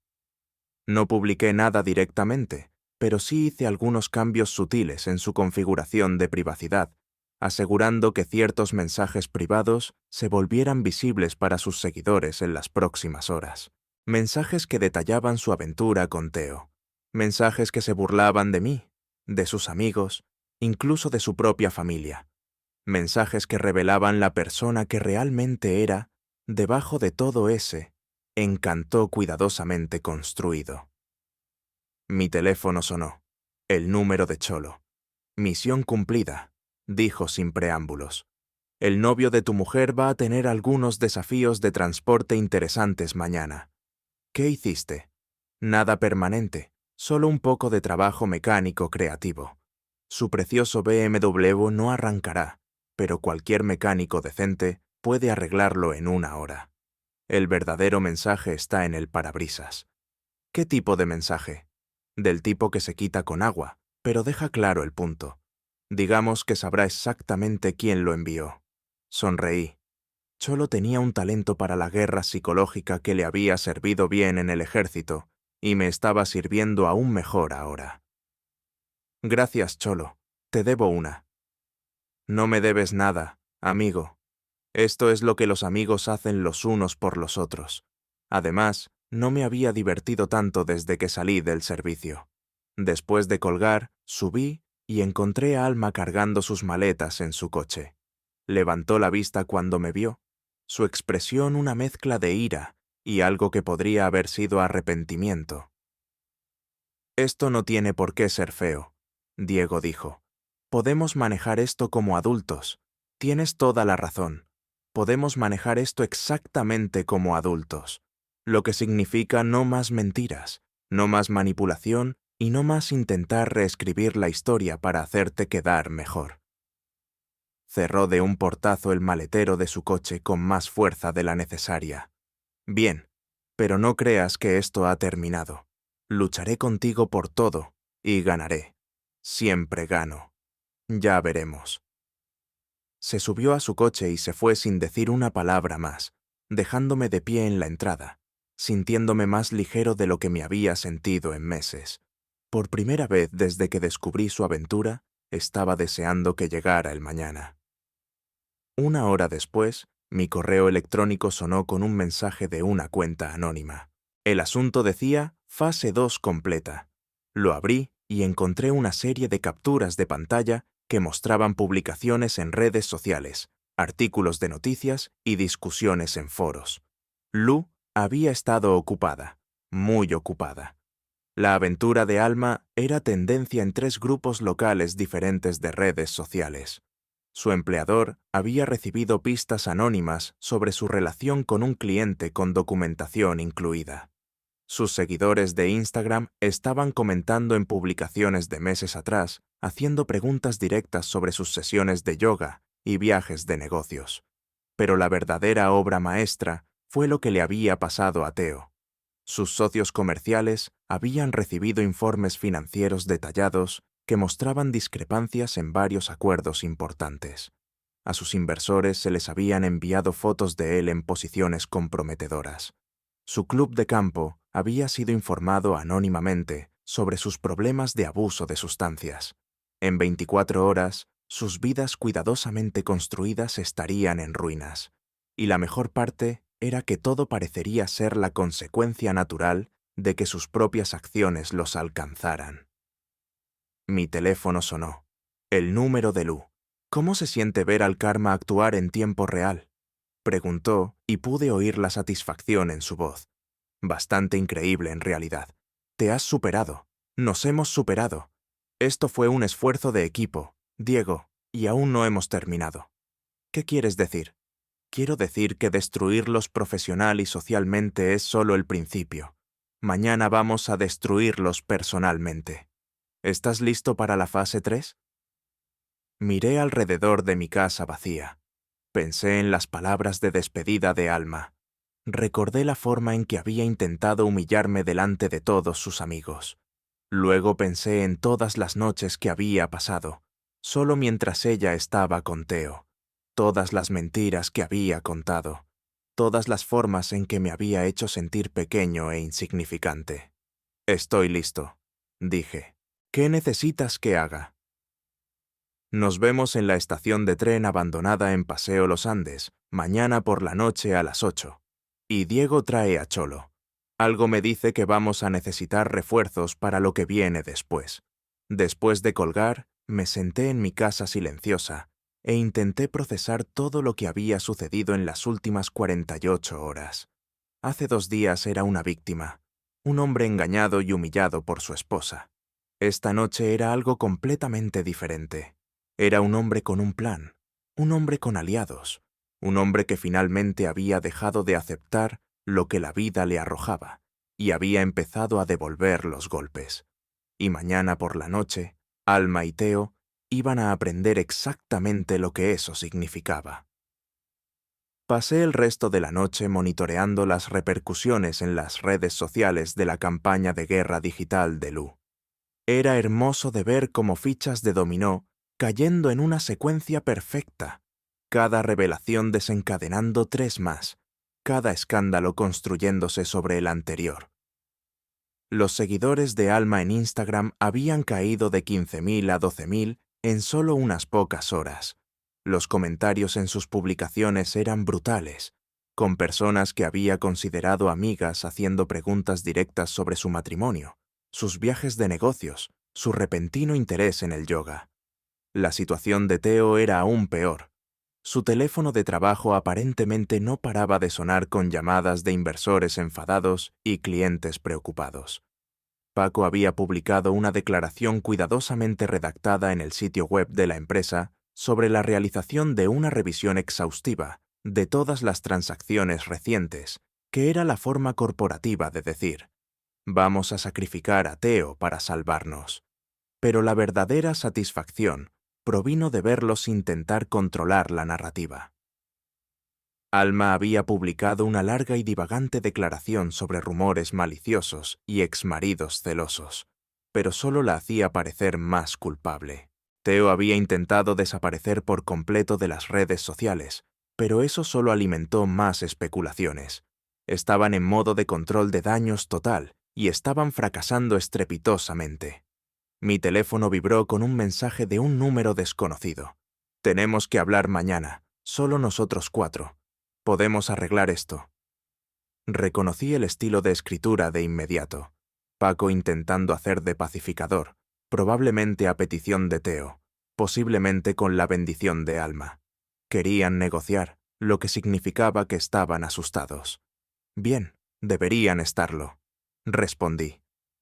No publiqué nada directamente, pero sí hice algunos cambios sutiles en su configuración de privacidad, asegurando que ciertos mensajes privados se volvieran visibles para sus seguidores en las próximas horas. Mensajes que detallaban su aventura con Theo. Mensajes que se burlaban de mí, de sus amigos, incluso de su propia familia. Mensajes que revelaban la persona que realmente era debajo de todo ese encanto cuidadosamente construido. Mi teléfono sonó. El número de Cholo. Misión cumplida, dijo sin preámbulos. El novio de tu mujer va a tener algunos desafíos de transporte interesantes mañana. ¿Qué hiciste? Nada permanente, solo un poco de trabajo mecánico creativo. Su precioso BMW no arrancará, pero cualquier mecánico decente puede arreglarlo en 1 hora. El verdadero mensaje está en el parabrisas. ¿Qué tipo de mensaje? Del tipo que se quita con agua, pero deja claro el punto. Digamos que sabrá exactamente quién lo envió. Sonreí. Cholo tenía un talento para la guerra psicológica que le había servido bien en el ejército y me estaba sirviendo aún mejor ahora. Gracias, Cholo. Te debo una. No me debes nada, amigo. Esto es lo que los amigos hacen los unos por los otros. Además, no me había divertido tanto desde que salí del servicio. Después de colgar, subí y encontré a Alma cargando sus maletas en su coche. Levantó la vista cuando me vio, su expresión una mezcla de ira y algo que podría haber sido arrepentimiento. Esto no tiene por qué ser feo, Diego dijo. Podemos manejar esto como adultos. Tienes toda la razón. Podemos manejar esto exactamente como adultos, lo que significa no más mentiras, no más manipulación y no más intentar reescribir la historia para hacerte quedar mejor. Cerró de un portazo el maletero de su coche con más fuerza de la necesaria. Bien, pero no creas que esto ha terminado. Lucharé contigo por todo y ganaré. Siempre gano. Ya veremos. Se subió a su coche y se fue sin decir una palabra más, dejándome de pie en la entrada, sintiéndome más ligero de lo que me había sentido en meses. Por primera vez desde que descubrí su aventura, estaba deseando que llegara el mañana. 1 hora después, mi correo electrónico sonó con un mensaje de una cuenta anónima. El asunto decía Fase 2 completa. Lo abrí y encontré una serie de capturas de pantalla que mostraban publicaciones en redes sociales, artículos de noticias y discusiones en foros. Lu había estado ocupada, muy ocupada. La aventura de Alma era tendencia en 3 grupos locales diferentes de redes sociales. Su empleador había recibido pistas anónimas sobre su relación con un cliente con documentación incluida. Sus seguidores de Instagram estaban comentando en publicaciones de meses atrás, haciendo preguntas directas sobre sus sesiones de yoga y viajes de negocios. Pero la verdadera obra maestra fue lo que le había pasado a Theo. Sus socios comerciales habían recibido informes financieros detallados que mostraban discrepancias en varios acuerdos importantes. A sus inversores se les habían enviado fotos de él en posiciones comprometedoras. Su club de campo había sido informado anónimamente sobre sus problemas de abuso de sustancias. En 24 horas, sus vidas cuidadosamente construidas estarían en ruinas. Y la mejor parte era que todo parecería ser la consecuencia natural de que sus propias acciones los alcanzaran. Mi teléfono sonó. El número de Lu. ¿Cómo se siente ver al karma actuar en tiempo real? Preguntó y pude oír la satisfacción en su voz. Bastante increíble en realidad. Te has superado. Nos hemos superado. Esto fue un esfuerzo de equipo, Diego, y aún no hemos terminado. ¿Qué quieres decir? Quiero decir que destruirlos profesional y socialmente es solo el principio. Mañana vamos a destruirlos personalmente. ¿Estás listo para la fase 3? Miré alrededor de mi casa vacía. Pensé en las palabras de despedida de Alma. Recordé la forma en que había intentado humillarme delante de todos sus amigos. Luego pensé en todas las noches que había pasado, solo mientras ella estaba con Theo, todas las mentiras que había contado, todas las formas en que me había hecho sentir pequeño e insignificante. Estoy listo, dije. ¿Qué necesitas que haga? Nos vemos en la estación de tren abandonada en Paseo Los Andes, mañana por la noche a las 8. Y Diego trae a Cholo. Algo me dice que vamos a necesitar refuerzos para lo que viene después. Después de colgar, me senté en mi casa silenciosa e intenté procesar todo lo que había sucedido en las últimas 48 horas. Hace 2 días era una víctima, un hombre engañado y humillado por su esposa. Esta noche era algo completamente diferente. Era un hombre con un plan, un hombre con aliados, un hombre que finalmente había dejado de aceptar lo que la vida le arrojaba y había empezado a devolver los golpes. Y mañana por la noche, Alma y Theo iban a aprender exactamente lo que eso significaba. Pasé el resto de la noche monitoreando las repercusiones en las redes sociales de la campaña de guerra digital de Lu. Era hermoso de ver como fichas de dominó cayendo en una secuencia perfecta, cada revelación desencadenando 3 más, cada escándalo construyéndose sobre el anterior. Los seguidores de Alma en Instagram habían caído de 15.000 a 12.000 en solo unas pocas horas. Los comentarios en sus publicaciones eran brutales, con personas que había considerado amigas haciendo preguntas directas sobre su matrimonio, sus viajes de negocios, su repentino interés en el yoga. La situación de Theo era aún peor. Su teléfono de trabajo aparentemente no paraba de sonar con llamadas de inversores enfadados y clientes preocupados. Paco había publicado una declaración cuidadosamente redactada en el sitio web de la empresa sobre la realización de una revisión exhaustiva de todas las transacciones recientes, que era la forma corporativa de decir, vamos a sacrificar a Theo para salvarnos. Pero la verdadera satisfacción provino de verlos intentar controlar la narrativa. Alma había publicado una larga y divagante declaración sobre rumores maliciosos y exmaridos celosos, pero solo la hacía parecer más culpable. Theo había intentado desaparecer por completo de las redes sociales, pero eso solo alimentó más especulaciones. Estaban en modo de control de daños total y estaban fracasando estrepitosamente. Mi teléfono vibró con un mensaje de un número desconocido. Tenemos que hablar mañana, solo nosotros 4. Podemos arreglar esto. Reconocí el estilo de escritura de inmediato. Paco intentando hacer de pacificador, probablemente a petición de Theo, posiblemente con la bendición de Alma. Querían negociar, lo que significaba que estaban asustados. Bien, deberían estarlo. Respondí.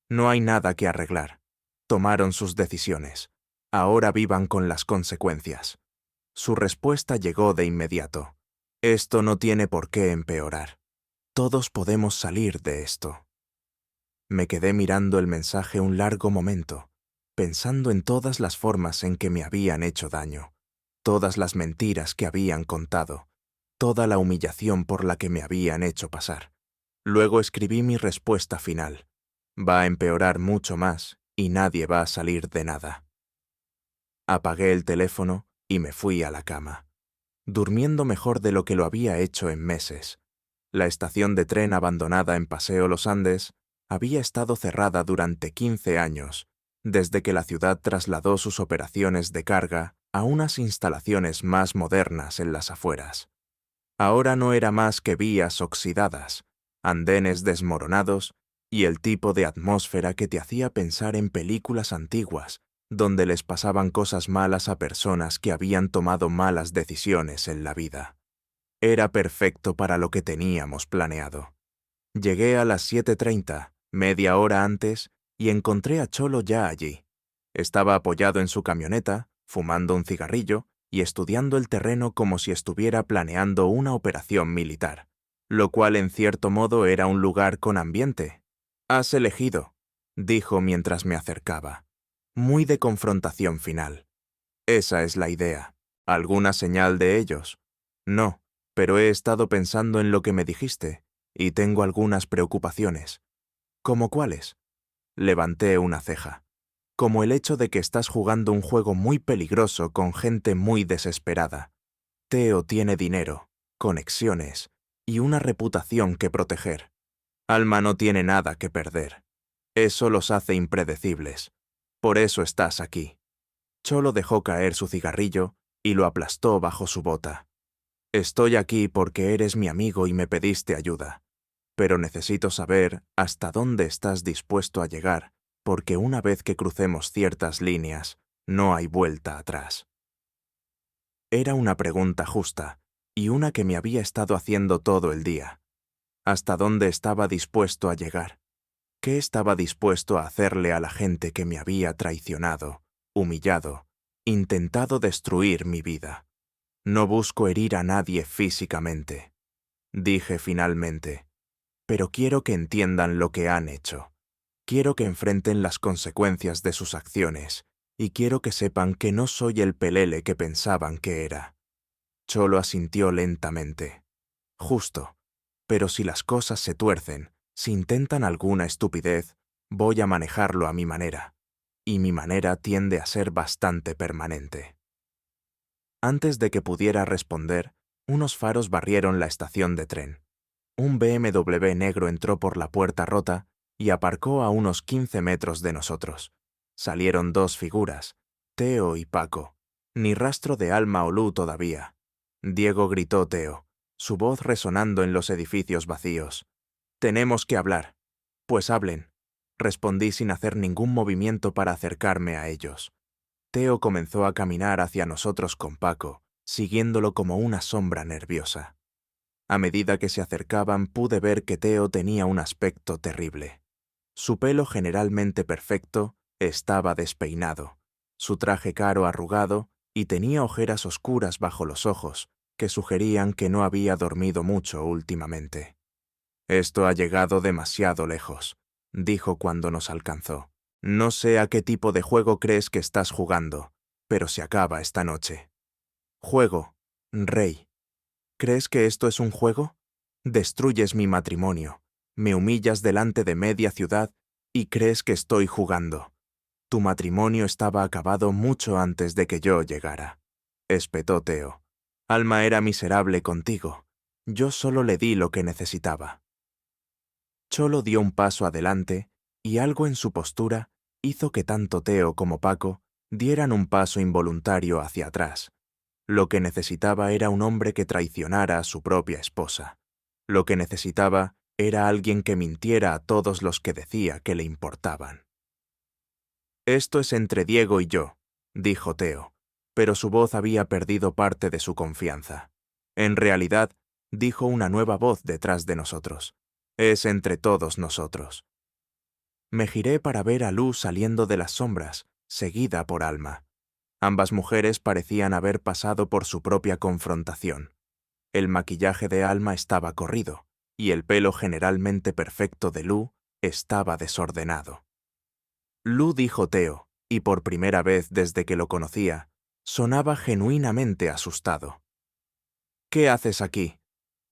No hay nada que arreglar. Tomaron sus decisiones. Ahora vivan con las consecuencias. Su respuesta llegó de inmediato. Esto no tiene por qué empeorar. Todos podemos salir de esto. Me quedé mirando el mensaje un largo momento, pensando en todas las formas en que me habían hecho daño, todas las mentiras que habían contado, toda la humillación por la que me habían hecho pasar. Luego escribí mi respuesta final. Va a empeorar mucho más y nadie va a salir de nada. Apagué el teléfono y me fui a la cama, durmiendo mejor de lo que lo había hecho en meses. La estación de tren abandonada en Paseo Los Andes había estado cerrada durante 15 años, desde que la ciudad trasladó sus operaciones de carga a unas instalaciones más modernas en las afueras. Ahora no era más que vías oxidadas, andenes desmoronados y el tipo de atmósfera que te hacía pensar en películas antiguas, donde les pasaban cosas malas a personas que habían tomado malas decisiones en la vida. Era perfecto para lo que teníamos planeado. Llegué a las 7:30, media hora antes, y encontré a Cholo ya allí. Estaba apoyado en su camioneta, fumando un cigarrillo y estudiando el terreno como si estuviera planeando una operación militar, lo cual en cierto modo era un lugar con ambiente. «Has elegido», dijo mientras me acercaba. Muy de confrontación final. «Esa es la idea. ¿Alguna señal de ellos?» «No, pero he estado pensando en lo que me dijiste, y tengo algunas preocupaciones». «¿Cómo cuáles?» Levanté una ceja. «Como el hecho de que estás jugando un juego muy peligroso con gente muy desesperada. Theo tiene dinero, conexiones y una reputación que proteger. Alma no tiene nada que perder. Eso los hace impredecibles. Por eso estás aquí». Cholo dejó caer su cigarrillo y lo aplastó bajo su bota. «Estoy aquí porque eres mi amigo y me pediste ayuda. Pero necesito saber hasta dónde estás dispuesto a llegar, porque una vez que crucemos ciertas líneas, no hay vuelta atrás». Era una pregunta justa, y una que me había estado haciendo todo el día. ¿Hasta dónde estaba dispuesto a llegar? ¿Qué estaba dispuesto a hacerle a la gente que me había traicionado, humillado, intentado destruir mi vida? No busco herir a nadie físicamente, dije finalmente, pero quiero que entiendan lo que han hecho. Quiero que enfrenten las consecuencias de sus acciones y quiero que sepan que no soy el pelele que pensaban que era. Cholo asintió lentamente. Justo. Pero si las cosas se tuercen, si intentan alguna estupidez, voy a manejarlo a mi manera. Y mi manera tiende a ser bastante permanente. Antes de que pudiera responder, unos faros barrieron la estación de tren. Un BMW negro entró por la puerta rota y aparcó a unos 15 metros de nosotros. Salieron dos figuras, Teo y Paco. Ni rastro de Alma o Lu todavía. Diego gritó Teo, su voz resonando en los edificios vacíos. «Tenemos que hablar». «Pues hablen», respondí sin hacer ningún movimiento para acercarme a ellos. Teo comenzó a caminar hacia nosotros con Paco, siguiéndolo como una sombra nerviosa. A medida que se acercaban pude ver que Teo tenía un aspecto terrible. Su pelo generalmente perfecto estaba despeinado, su traje caro arrugado y tenía ojeras oscuras bajo los ojos que sugerían que no había dormido mucho últimamente. «Esto ha llegado demasiado lejos», dijo cuando nos alcanzó. «No sé a qué tipo de juego crees que estás jugando, pero se acaba esta noche». «Juego, rey. ¿Crees que esto es un juego? Destruyes mi matrimonio, me humillas delante de media ciudad y crees que estoy jugando. Tu matrimonio estaba acabado mucho antes de que yo llegara», espetó Teo. «Alma era miserable contigo. Yo solo le di lo que necesitaba». Cholo dio un paso adelante y algo en su postura hizo que tanto Teo como Paco dieran un paso involuntario hacia atrás. Lo que necesitaba era un hombre que traicionara a su propia esposa. Lo que necesitaba era alguien que mintiera a todos los que decía que le importaban. «Esto es entre Diego y yo», dijo Teo, pero su voz había perdido parte de su confianza. «En realidad», dijo una nueva voz detrás de nosotros, «es entre todos nosotros». Me giré para ver a Lu saliendo de las sombras, seguida por Alma. Ambas mujeres parecían haber pasado por su propia confrontación. El maquillaje de Alma estaba corrido, y el pelo generalmente perfecto de Lu estaba desordenado. Lu, dijo Teo, y por primera vez desde que lo conocía, sonaba genuinamente asustado. «¿Qué haces aquí?»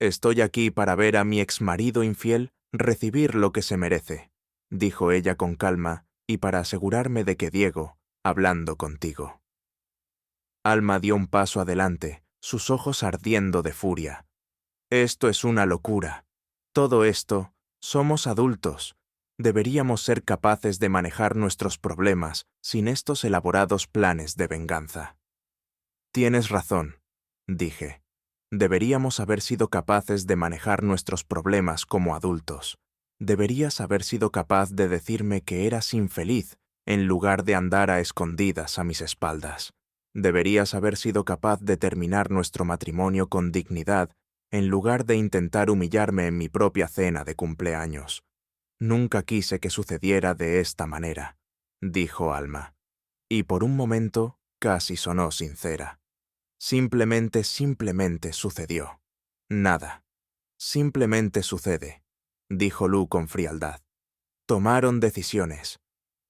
«Estoy aquí para ver a mi exmarido infiel recibir lo que se merece», dijo ella con calma, y para asegurarme de que Diego, hablando contigo. Alma dio un paso adelante, sus ojos ardiendo de furia. «Esto es una locura. Todo esto, somos adultos. Deberíamos ser capaces de manejar nuestros problemas sin estos elaborados planes de venganza». «Tienes razón», dije. «Deberíamos haber sido capaces de manejar nuestros problemas como adultos. Deberías haber sido capaz de decirme que eras infeliz en lugar de andar a escondidas a mis espaldas. Deberías haber sido capaz de terminar nuestro matrimonio con dignidad en lugar de intentar humillarme en mi propia cena de cumpleaños. Nunca quise que sucediera de esta manera», dijo Alma. Y por un momento casi sonó sincera. Simplemente sucedió. Nada. Simplemente sucede, dijo Lu con frialdad. Tomaron decisiones.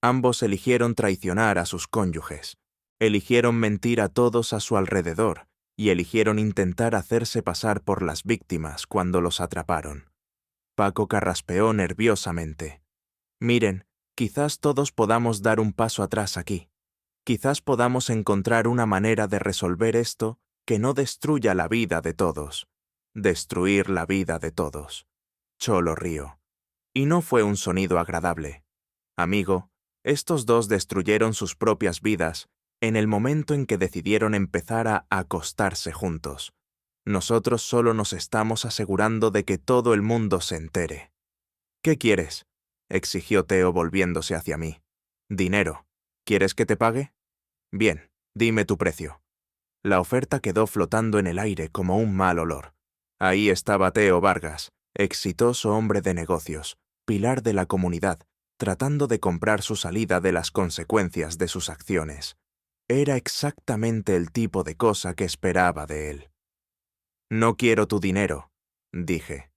Ambos eligieron traicionar a sus cónyuges. Eligieron mentir a todos a su alrededor y eligieron intentar hacerse pasar por las víctimas cuando los atraparon. Paco carraspeó nerviosamente. «Miren, quizás todos podamos dar un paso atrás aquí. Quizás podamos encontrar una manera de resolver esto que no destruya la vida de todos. Destruir la vida de todos». Cholo rió. Y no fue un sonido agradable. «Amigo, estos dos destruyeron sus propias vidas en el momento en que decidieron empezar a acostarse juntos. Nosotros solo nos estamos asegurando de que todo el mundo se entere». «¿Qué quieres?», exigió Teo volviéndose hacia mí. «Dinero. ¿Quieres que te pague? Bien, dime tu precio». La oferta quedó flotando en el aire como un mal olor. Ahí estaba Teo Vargas, exitoso hombre de negocios, pilar de la comunidad, tratando de comprar su salida de las consecuencias de sus acciones. Era exactamente el tipo de cosa que esperaba de él. «No quiero tu dinero», dije.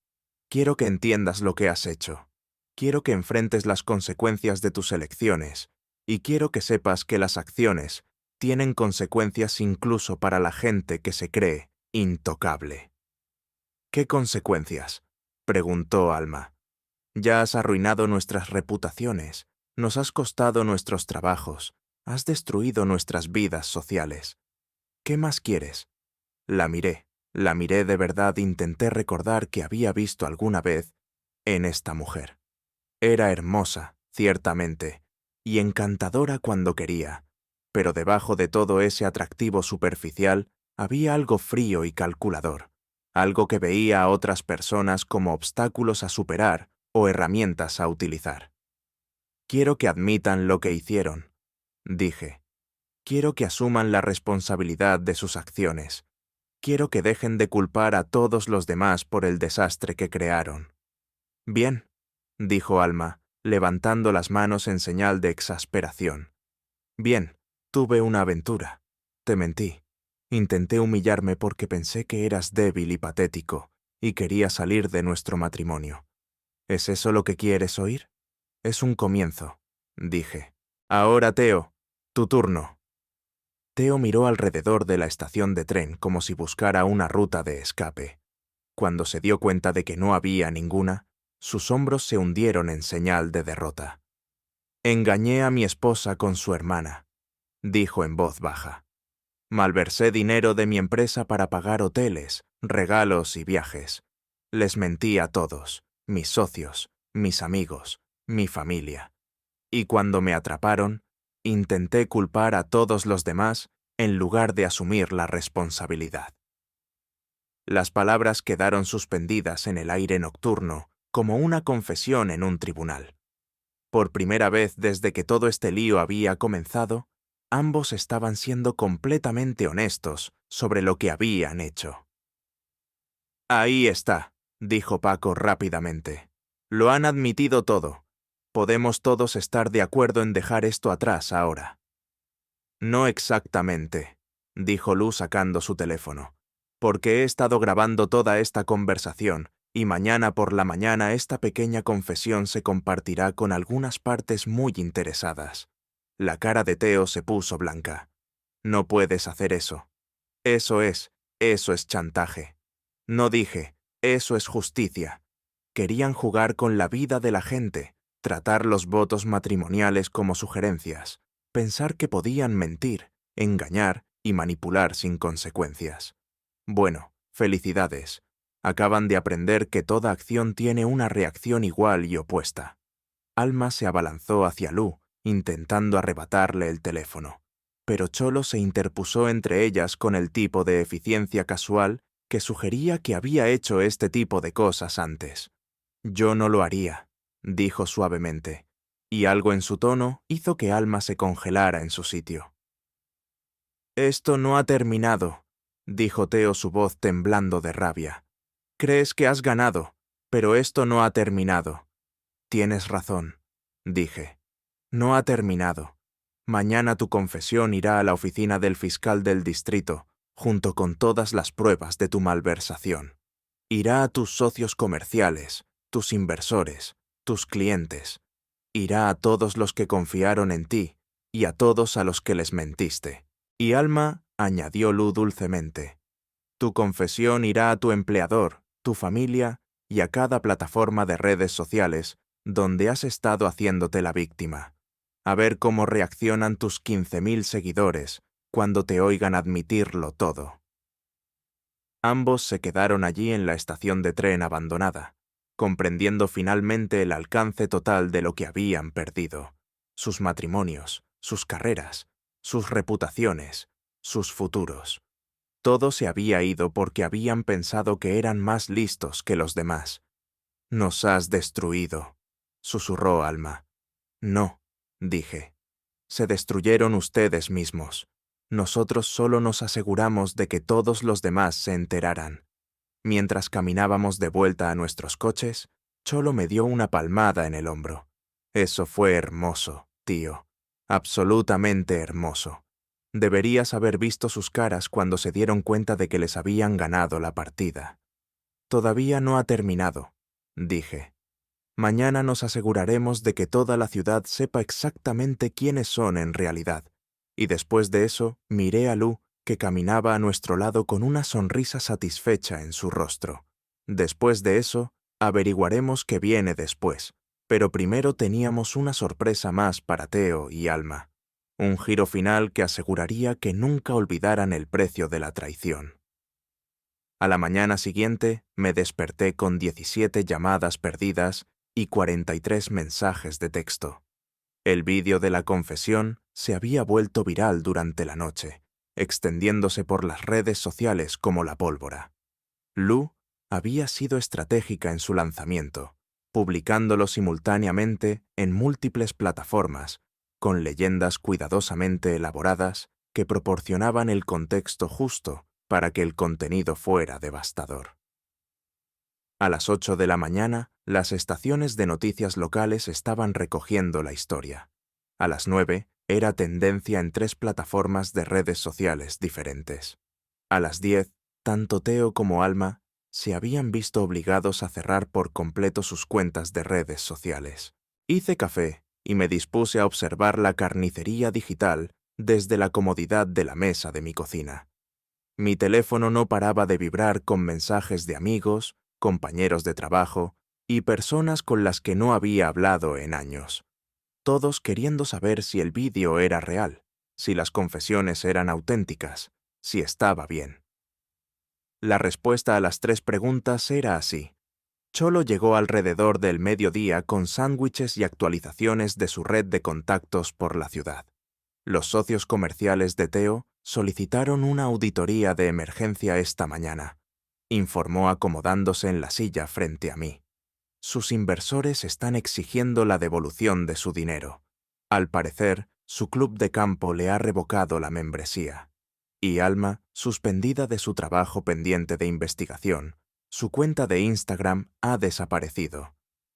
«Quiero que entiendas lo que has hecho. Quiero que enfrentes las consecuencias de tus elecciones, y quiero que sepas que las acciones tienen consecuencias incluso para la gente que se cree intocable». «¿Qué consecuencias?», preguntó Alma. «Ya has arruinado nuestras reputaciones, nos has costado nuestros trabajos, has destruido nuestras vidas sociales. ¿Qué más quieres?». La miré de verdad. Intenté recordar que había visto alguna vez en esta mujer. Era hermosa, ciertamente, y encantadora cuando quería, pero debajo de todo ese atractivo superficial había algo frío y calculador, algo que veía a otras personas como obstáculos a superar o herramientas a utilizar. «Quiero que admitan lo que hicieron», dije. «Quiero que asuman la responsabilidad de sus acciones. Quiero que dejen de culpar a todos los demás por el desastre que crearon». «Bien», dijo Alma, levantando las manos en señal de exasperación. «Bien, tuve una aventura. Te mentí. Intenté humillarme porque pensé que eras débil y patético, y quería salir de nuestro matrimonio. ¿Es eso lo que quieres oír? Es un comienzo», dije. «Ahora, Theo, tu turno». Theo miró alrededor de la estación de tren como si buscara una ruta de escape. Cuando se dio cuenta de que no había ninguna, sus hombros se hundieron en señal de derrota. «Engañé a mi esposa con su hermana», dijo en voz baja. «Malversé dinero de mi empresa para pagar hoteles, regalos y viajes. Les mentí a todos, mis socios, mis amigos, mi familia. Y cuando me atraparon, intenté culpar a todos los demás en lugar de asumir la responsabilidad». Las palabras quedaron suspendidas en el aire nocturno, como una confesión en un tribunal. Por primera vez desde que todo este lío había comenzado, ambos estaban siendo completamente honestos sobre lo que habían hecho. «Ahí está», dijo Paco rápidamente. «Lo han admitido todo. Podemos todos estar de acuerdo en dejar esto atrás ahora». «No exactamente», dijo Lu sacando su teléfono, «porque he estado grabando toda esta conversación, y mañana por la mañana esta pequeña confesión se compartirá con algunas partes muy interesadas». La cara de Theo se puso blanca. «No puedes hacer eso. Eso es chantaje». «No dije, eso es justicia». Querían jugar con la vida de la gente, tratar los votos matrimoniales como sugerencias, pensar que podían mentir, engañar y manipular sin consecuencias. Bueno, felicidades. Acaban de aprender que toda acción tiene una reacción igual y opuesta. Alma se abalanzó hacia Lu, intentando arrebatarle el teléfono, pero Cholo se interpuso entre ellas con el tipo de eficiencia casual que sugería que había hecho este tipo de cosas antes. «Yo no lo haría», dijo suavemente, y algo en su tono hizo que Alma se congelara en su sitio. «Esto no ha terminado», dijo Theo, su voz temblando de rabia. «Crees que has ganado, pero esto no ha terminado». «Tienes razón», dije. «No ha terminado. Mañana tu confesión irá a la oficina del fiscal del distrito, junto con todas las pruebas de tu malversación. Irá a tus socios comerciales, tus inversores, tus clientes. Irá a todos los que confiaron en ti y a todos a los que les mentiste». Y Alma, añadió Lu dulcemente, «tu confesión irá a tu empleador, tu familia y a cada plataforma de redes sociales donde has estado haciéndote la víctima. A ver cómo reaccionan tus 15.000 seguidores cuando te oigan admitirlo todo». Ambos se quedaron allí en la estación de tren abandonada, comprendiendo finalmente el alcance total de lo que habían perdido: sus matrimonios, sus carreras, sus reputaciones, sus futuros. Todo se había ido porque habían pensado que eran más listos que los demás. «Nos has destruido», susurró Alma. «No», dije. «Se destruyeron ustedes mismos. Nosotros solo nos aseguramos de que todos los demás se enteraran». Mientras caminábamos de vuelta a nuestros coches, Cholo me dio una palmada en el hombro. Eso fue hermoso, tío. Absolutamente hermoso. Deberías haber visto sus caras cuando se dieron cuenta de que les habían ganado la partida. Todavía no ha terminado, dije. Mañana nos aseguraremos de que toda la ciudad sepa exactamente quiénes son en realidad. Y después de eso, miré a Lu, que caminaba a nuestro lado con una sonrisa satisfecha en su rostro. Después de eso, averiguaremos qué viene después. Pero primero teníamos una sorpresa más para Theo y Alma. Un giro final que aseguraría que nunca olvidaran el precio de la traición. A la mañana siguiente, me desperté con 17 llamadas perdidas y 43 mensajes de texto. El vídeo de la confesión se había vuelto viral durante la noche, extendiéndose por las redes sociales como la pólvora. Lu había sido estratégica en su lanzamiento, publicándolo simultáneamente en múltiples plataformas, con leyendas cuidadosamente elaboradas que proporcionaban el contexto justo para que el contenido fuera devastador. A las 8 de la mañana, las estaciones de noticias locales estaban recogiendo la historia. A las 9, era tendencia en 3 plataformas de redes sociales diferentes. A las 10, tanto Theo como Alma se habían visto obligados a cerrar por completo sus cuentas de redes sociales. Hice café y me dispuse a observar la carnicería digital desde la comodidad de la mesa de mi cocina. Mi teléfono no paraba de vibrar con mensajes de amigos, compañeros de trabajo y personas con las que no había hablado en años. Todos queriendo saber si el vídeo era real, si las confesiones eran auténticas, si estaba bien. La respuesta a las 3 preguntas era así. Cholo llegó alrededor del mediodía con sándwiches y actualizaciones de su red de contactos por la ciudad. Los socios comerciales de Theo solicitaron una auditoría de emergencia esta mañana, informó acomodándose en la silla frente a mí. Sus inversores están exigiendo la devolución de su dinero. Al parecer, su club de campo le ha revocado la membresía. Y Alma, suspendida de su trabajo pendiente de investigación, su cuenta de Instagram ha desaparecido.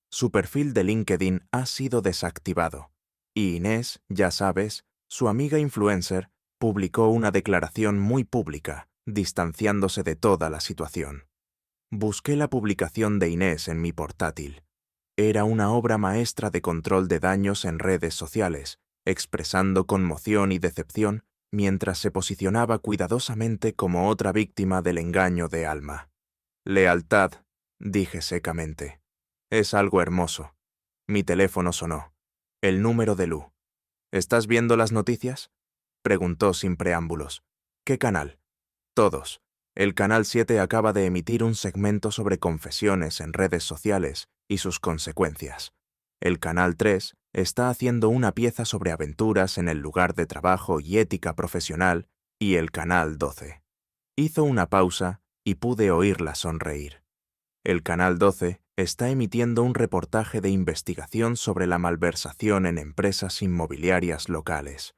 Su perfil de LinkedIn ha sido desactivado. Y Inés, ya sabes, su amiga influencer, publicó una declaración muy pública, distanciándose de toda la situación. Busqué la publicación de Inés en mi portátil. Era una obra maestra de control de daños en redes sociales, expresando conmoción y decepción mientras se posicionaba cuidadosamente como otra víctima del engaño de Alma. Lealtad, dije secamente. Es algo hermoso. Mi teléfono sonó. El número de Lu. ¿Estás viendo las noticias? Preguntó sin preámbulos. ¿Qué canal? Todos. El Canal 7 acaba de emitir un segmento sobre confesiones en redes sociales y sus consecuencias. El Canal 3 está haciendo una pieza sobre aventuras en el lugar de trabajo y ética profesional, y el Canal 12. Hizo una pausa y pude oírla sonreír. El Canal 12 está emitiendo un reportaje de investigación sobre la malversación en empresas inmobiliarias locales.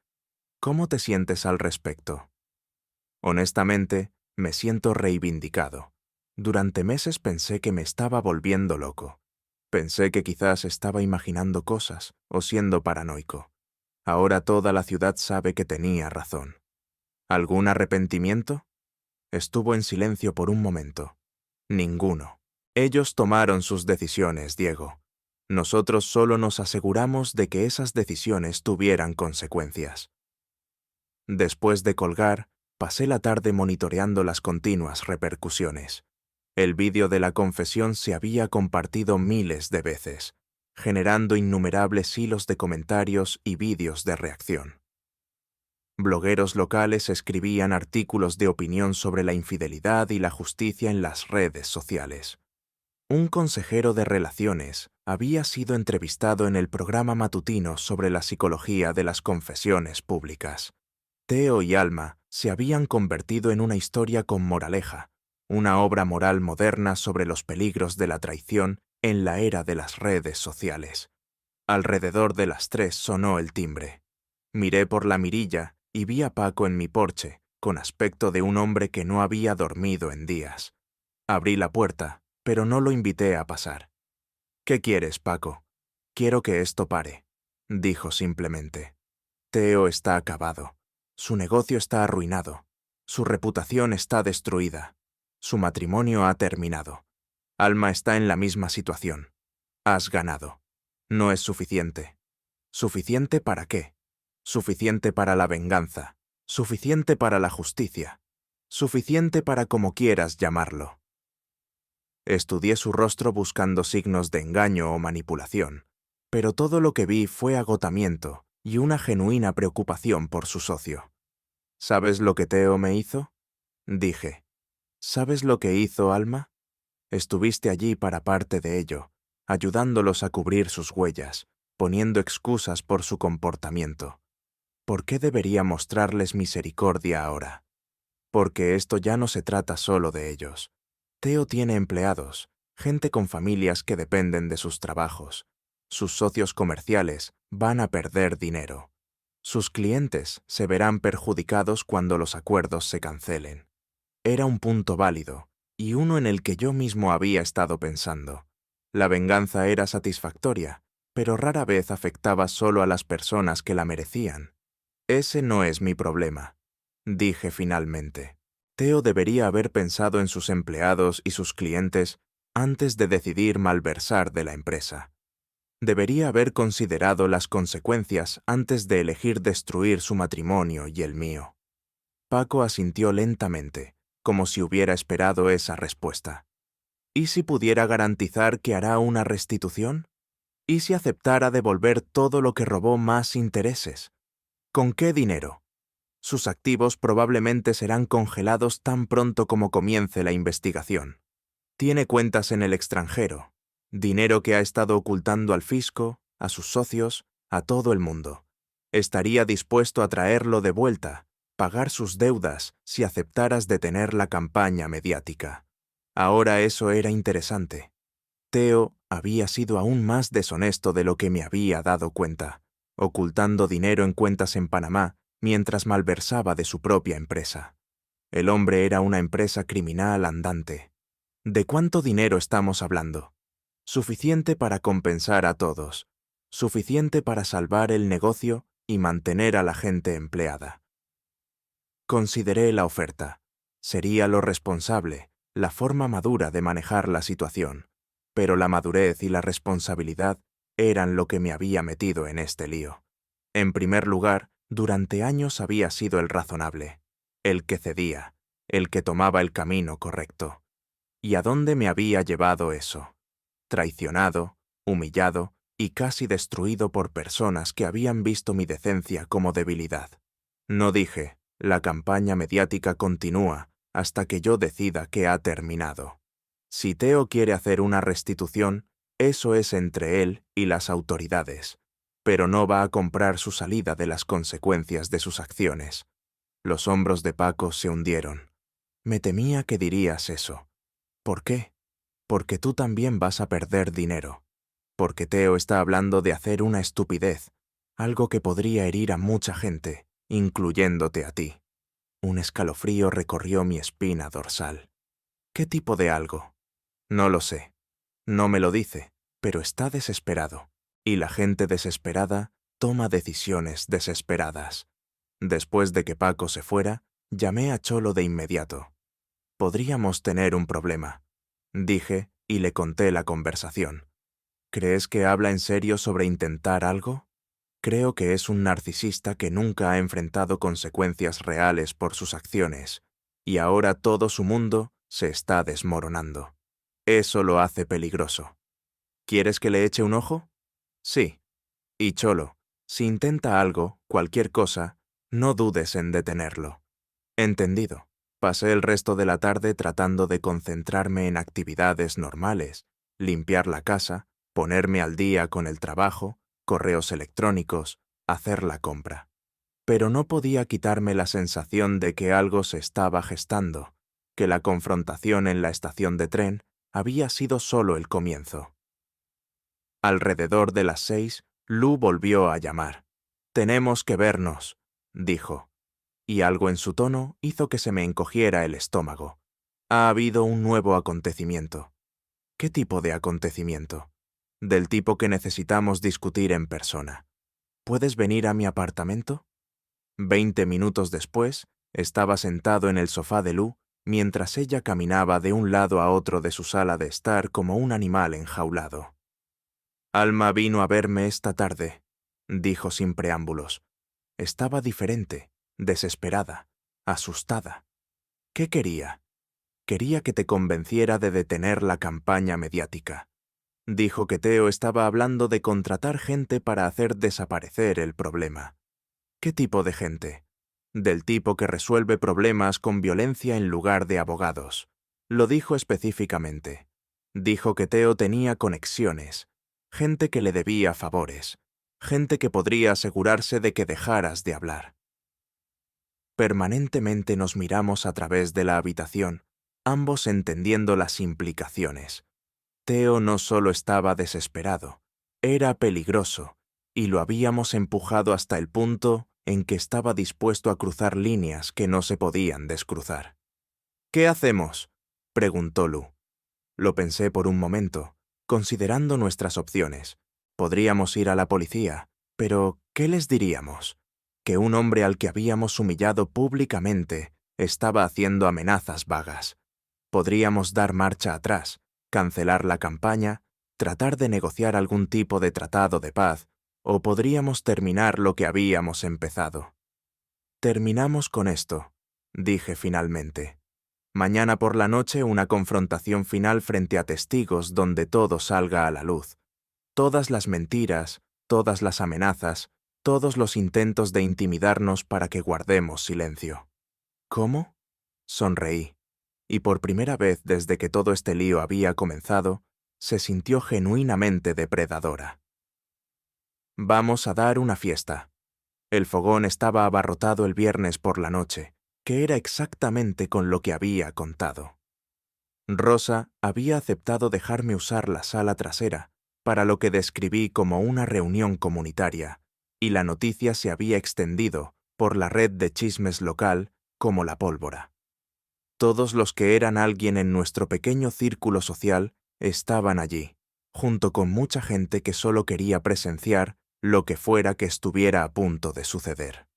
¿Cómo te sientes al respecto? Honestamente, me siento reivindicado. Durante meses pensé que me estaba volviendo loco. Pensé que quizás estaba imaginando cosas o siendo paranoico. Ahora toda la ciudad sabe que tenía razón. ¿Algún arrepentimiento? Estuvo en silencio por un momento. Ninguno. Ellos tomaron sus decisiones, Diego. Nosotros solo nos aseguramos de que esas decisiones tuvieran consecuencias. Después de colgar, pasé la tarde monitoreando las continuas repercusiones. El vídeo de la confesión se había compartido miles de veces, generando innumerables hilos de comentarios y vídeos de reacción. Blogueros locales escribían artículos de opinión sobre la infidelidad y la justicia en las redes sociales. Un consejero de relaciones había sido entrevistado en el programa matutino sobre la psicología de las confesiones públicas. Theo y Alma se habían convertido en una historia con moraleja, una obra moral moderna sobre los peligros de la traición en la era de las redes sociales. Alrededor de las 3 sonó el timbre. Miré por la mirilla y vi a Paco en mi porche, con aspecto de un hombre que no había dormido en días. Abrí la puerta, pero no lo invité a pasar. «¿Qué quieres, Paco?». Quiero que esto pare, dijo simplemente. Theo está acabado. Su negocio está arruinado. Su reputación está destruida. Su matrimonio ha terminado. Alma está en la misma situación. Has ganado. No es suficiente. ¿Suficiente para qué? Suficiente para la venganza. Suficiente para la justicia. Suficiente para como quieras llamarlo. Estudié su rostro buscando signos de engaño o manipulación, pero todo lo que vi fue agotamiento y una genuina preocupación por su socio. ¿Sabes lo que Theo me hizo? Dije. ¿Sabes lo que hizo Alma? Estuviste allí para parte de ello, ayudándolos a cubrir sus huellas, poniendo excusas por su comportamiento. ¿Por qué debería mostrarles misericordia ahora? Porque esto ya no se trata solo de ellos. Theo tiene empleados, gente con familias que dependen de sus trabajos. Sus socios comerciales van a perder dinero. Sus clientes se verán perjudicados cuando los acuerdos se cancelen. Era un punto válido, y uno en el que yo mismo había estado pensando. La venganza era satisfactoria, pero rara vez afectaba solo a las personas que la merecían. Ese no es mi problema, dije finalmente. Theo debería haber pensado en sus empleados y sus clientes antes de decidir malversar de la empresa. Debería haber considerado las consecuencias antes de elegir destruir su matrimonio y el mío. Paco asintió lentamente, como si hubiera esperado esa respuesta. ¿Y si pudiera garantizar que hará una restitución? ¿Y si aceptara devolver todo lo que robó más intereses? ¿Con qué dinero? Sus activos probablemente serán congelados tan pronto como comience la investigación. Tiene cuentas en el extranjero, dinero que ha estado ocultando al fisco, a sus socios, a todo el mundo. Estaría dispuesto a traerlo de vuelta, pagar sus deudas si aceptaras detener la campaña mediática. Ahora eso era interesante. Theo había sido aún más deshonesto de lo que me había dado cuenta, ocultando dinero en cuentas en Panamá mientras malversaba de su propia empresa. El hombre era una empresa criminal andante. ¿De cuánto dinero estamos hablando? Suficiente para compensar a todos, suficiente para salvar el negocio y mantener a la gente empleada. Consideré la oferta. Sería lo responsable, la forma madura de manejar la situación, pero la madurez y la responsabilidad eran lo que me había metido en este lío. En primer lugar, durante años había sido el razonable, el que cedía, el que tomaba el camino correcto. ¿Y a dónde me había llevado eso? Traicionado, humillado y casi destruido por personas que habían visto mi decencia como debilidad. No dije, la campaña mediática continúa hasta que yo decida que ha terminado. Si Theo quiere hacer una restitución, eso es entre él y las autoridades, pero no va a comprar su salida de las consecuencias de sus acciones. Los hombros de Paco se hundieron. Me temía que dirías eso. ¿Por qué? Porque tú también vas a perder dinero. Porque Theo está hablando de hacer una estupidez, algo que podría herir a mucha gente, incluyéndote a ti. Un escalofrío recorrió mi espina dorsal. ¿Qué tipo de algo? No lo sé. No me lo dice, pero está desesperado. Y la gente desesperada toma decisiones desesperadas. Después de que Paco se fuera, llamé a Cholo de inmediato. Podríamos tener un problema, dije y le conté la conversación. ¿Crees que habla en serio sobre intentar algo? Creo que es un narcisista que nunca ha enfrentado consecuencias reales por sus acciones, y ahora todo su mundo se está desmoronando. Eso lo hace peligroso. ¿Quieres que le eche un ojo? Sí. Y Cholo, si intenta algo, cualquier cosa, no dudes en detenerlo. Entendido. Pasé el resto de la tarde tratando de concentrarme en actividades normales, limpiar la casa, ponerme al día con el trabajo, correos electrónicos, hacer la compra. Pero no podía quitarme la sensación de que algo se estaba gestando, que la confrontación en la estación de tren había sido solo el comienzo. Alrededor de las 6, Lu volvió a llamar. «Tenemos que vernos», dijo, y algo en su tono hizo que se me encogiera el estómago. Ha habido un nuevo acontecimiento. ¿Qué tipo de acontecimiento? del tipo que necesitamos discutir en persona. ¿Puedes venir a mi apartamento? 20 minutos después, estaba sentado en el sofá de Lou mientras ella caminaba de un lado a otro de su sala de estar como un animal enjaulado. Alma vino a verme esta tarde, dijo sin preámbulos. Estaba diferente, desesperada, asustada. ¿Qué quería? Quería que te convenciera de detener la campaña mediática. Dijo que Theo estaba hablando de contratar gente para hacer desaparecer el problema. ¿Qué tipo de gente? Del tipo que resuelve problemas con violencia en lugar de abogados. Lo dijo específicamente. Dijo que Theo tenía conexiones, gente que le debía favores, gente que podría asegurarse de que dejaras de hablar. Permanentemente nos miramos a través de la habitación, ambos entendiendo las implicaciones. Theo no solo estaba desesperado, era peligroso, y lo habíamos empujado hasta el punto en que estaba dispuesto a cruzar líneas que no se podían descruzar. ¿Qué hacemos?, preguntó Lou. Lo pensé por un momento, considerando nuestras opciones. Podríamos ir a la policía, pero ¿qué les diríamos? Que un hombre al que habíamos humillado públicamente estaba haciendo amenazas vagas. Podríamos dar marcha atrás, cancelar la campaña, tratar de negociar algún tipo de tratado de paz, o podríamos terminar lo que habíamos empezado. Terminamos con esto, dije finalmente. Mañana por la noche una confrontación final frente a testigos donde todo salga a la luz. Todas las mentiras, todas las amenazas, todos los intentos de intimidarnos para que guardemos silencio. ¿Cómo? Sonreí, y por primera vez desde que todo este lío había comenzado, se sintió genuinamente depredadora. Vamos a dar una fiesta. El fogón estaba abarrotado el viernes por la noche, que era exactamente con lo que había contado. Rosa había aceptado dejarme usar la sala trasera, para lo que describí como una reunión comunitaria, y la noticia se había extendido por la red de chismes local como la pólvora. Todos los que eran alguien en nuestro pequeño círculo social estaban allí, junto con mucha gente que solo quería presenciar lo que fuera que estuviera a punto de suceder.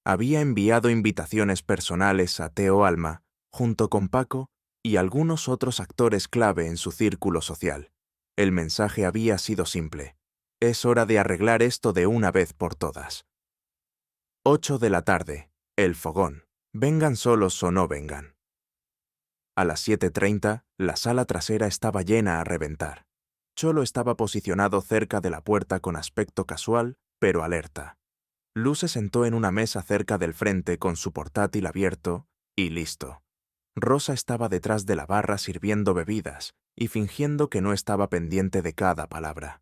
Había enviado invitaciones personales a Theo Alma, junto con Paco y algunos otros actores clave en su círculo social. El mensaje había sido simple. Es hora de arreglar esto de una vez por todas. 8 de la tarde, el fogón. Vengan solos o no vengan. A las 7:30, la sala trasera estaba llena a reventar. Cholo estaba posicionado cerca de la puerta con aspecto casual, pero alerta. Lou se sentó en una mesa cerca del frente con su portátil abierto y listo. Rosa estaba detrás de la barra sirviendo bebidas y fingiendo que no estaba pendiente de cada palabra.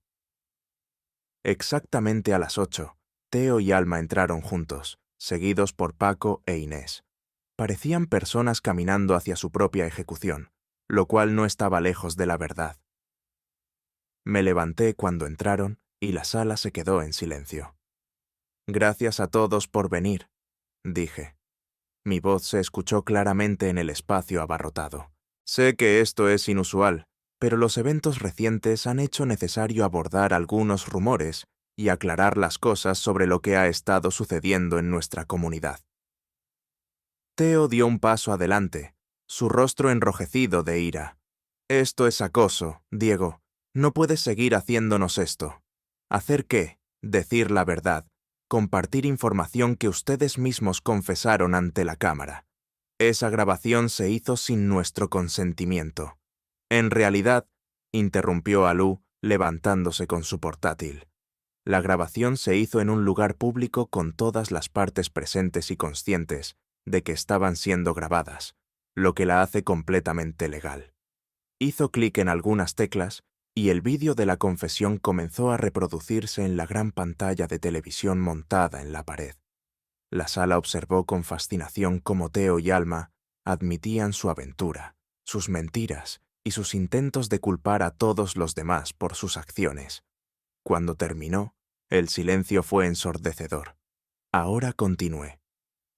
Exactamente a las 8, Theo y Alma entraron juntos, seguidos por Paco e Inés. Parecían personas caminando hacia su propia ejecución, lo cual no estaba lejos de la verdad. Me levanté cuando entraron y la sala se quedó en silencio. Gracias a todos por venir, dije. Mi voz se escuchó claramente en el espacio abarrotado. Sé que esto es inusual, pero los eventos recientes han hecho necesario abordar algunos rumores y aclarar las cosas sobre lo que ha estado sucediendo en nuestra comunidad. Theo dio un paso adelante, su rostro enrojecido de ira. Esto es acoso, Diego. No puedes seguir haciéndonos esto. ¿Hacer qué? Decir la verdad. Compartir información que ustedes mismos confesaron ante la cámara. Esa grabación se hizo sin nuestro consentimiento. En realidad, interrumpió a Lou, levantándose con su portátil. La grabación se hizo en un lugar público con todas las partes presentes y conscientes de que estaban siendo grabadas, lo que la hace completamente legal. Hizo clic en algunas teclas y el vídeo de la confesión comenzó a reproducirse en la gran pantalla de televisión montada en la pared. La sala observó con fascinación cómo Theo y Alma admitían su aventura, sus mentiras y sus intentos de culpar a todos los demás por sus acciones. Cuando terminó, el silencio fue ensordecedor. Ahora continué.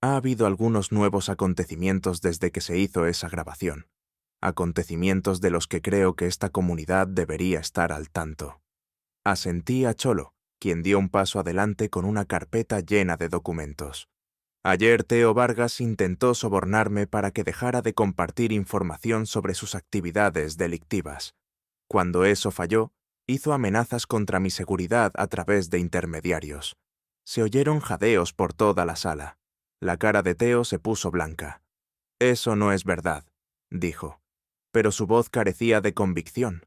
Ha habido algunos nuevos acontecimientos desde que se hizo esa grabación. acontecimientos de los que creo que esta comunidad debería estar al tanto. Asentí a Cholo, quien dio un paso adelante con una carpeta llena de documentos. Ayer Teo Vargas intentó sobornarme para que dejara de compartir información sobre sus actividades delictivas. Cuando eso falló, hizo amenazas contra mi seguridad a través de intermediarios. Se oyeron jadeos por toda la sala. La cara de Teo se puso blanca. «Eso no es verdad», dijo. Pero su voz carecía de convicción.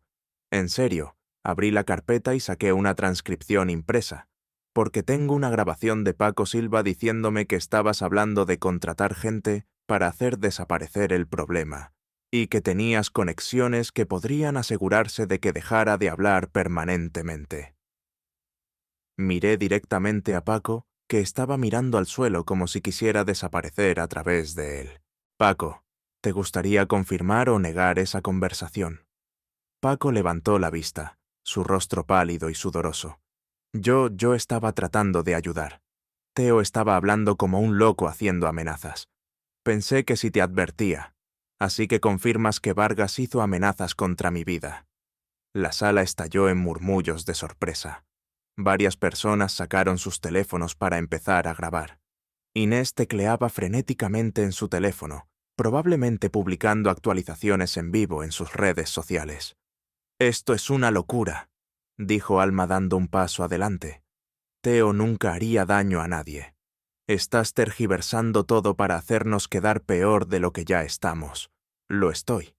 En serio, abrí la carpeta y saqué una transcripción impresa, porque tengo una grabación de Paco Silva diciéndome que estabas hablando de contratar gente para hacer desaparecer el problema, y que tenías conexiones que podrían asegurarse de que dejara de hablar permanentemente. Miré directamente a Paco, que estaba mirando al suelo como si quisiera desaparecer a través de él. «Paco, ¿te gustaría confirmar o negar esa conversación?» Paco levantó la vista, su rostro pálido y sudoroso. Yo estaba tratando de ayudar. Teo estaba hablando como un loco haciendo amenazas. Pensé que si te advertía. Así que confirmas que Vargas hizo amenazas contra mi vida. La sala estalló en murmullos de sorpresa. Varias personas sacaron sus teléfonos para empezar a grabar. Inés tecleaba frenéticamente en su teléfono, probablemente publicando actualizaciones en vivo en sus redes sociales. «Esto es una locura», dijo Alma dando un paso adelante. «Teo nunca haría daño a nadie. Estás tergiversando todo para hacernos quedar peor de lo que ya estamos. Lo estoy.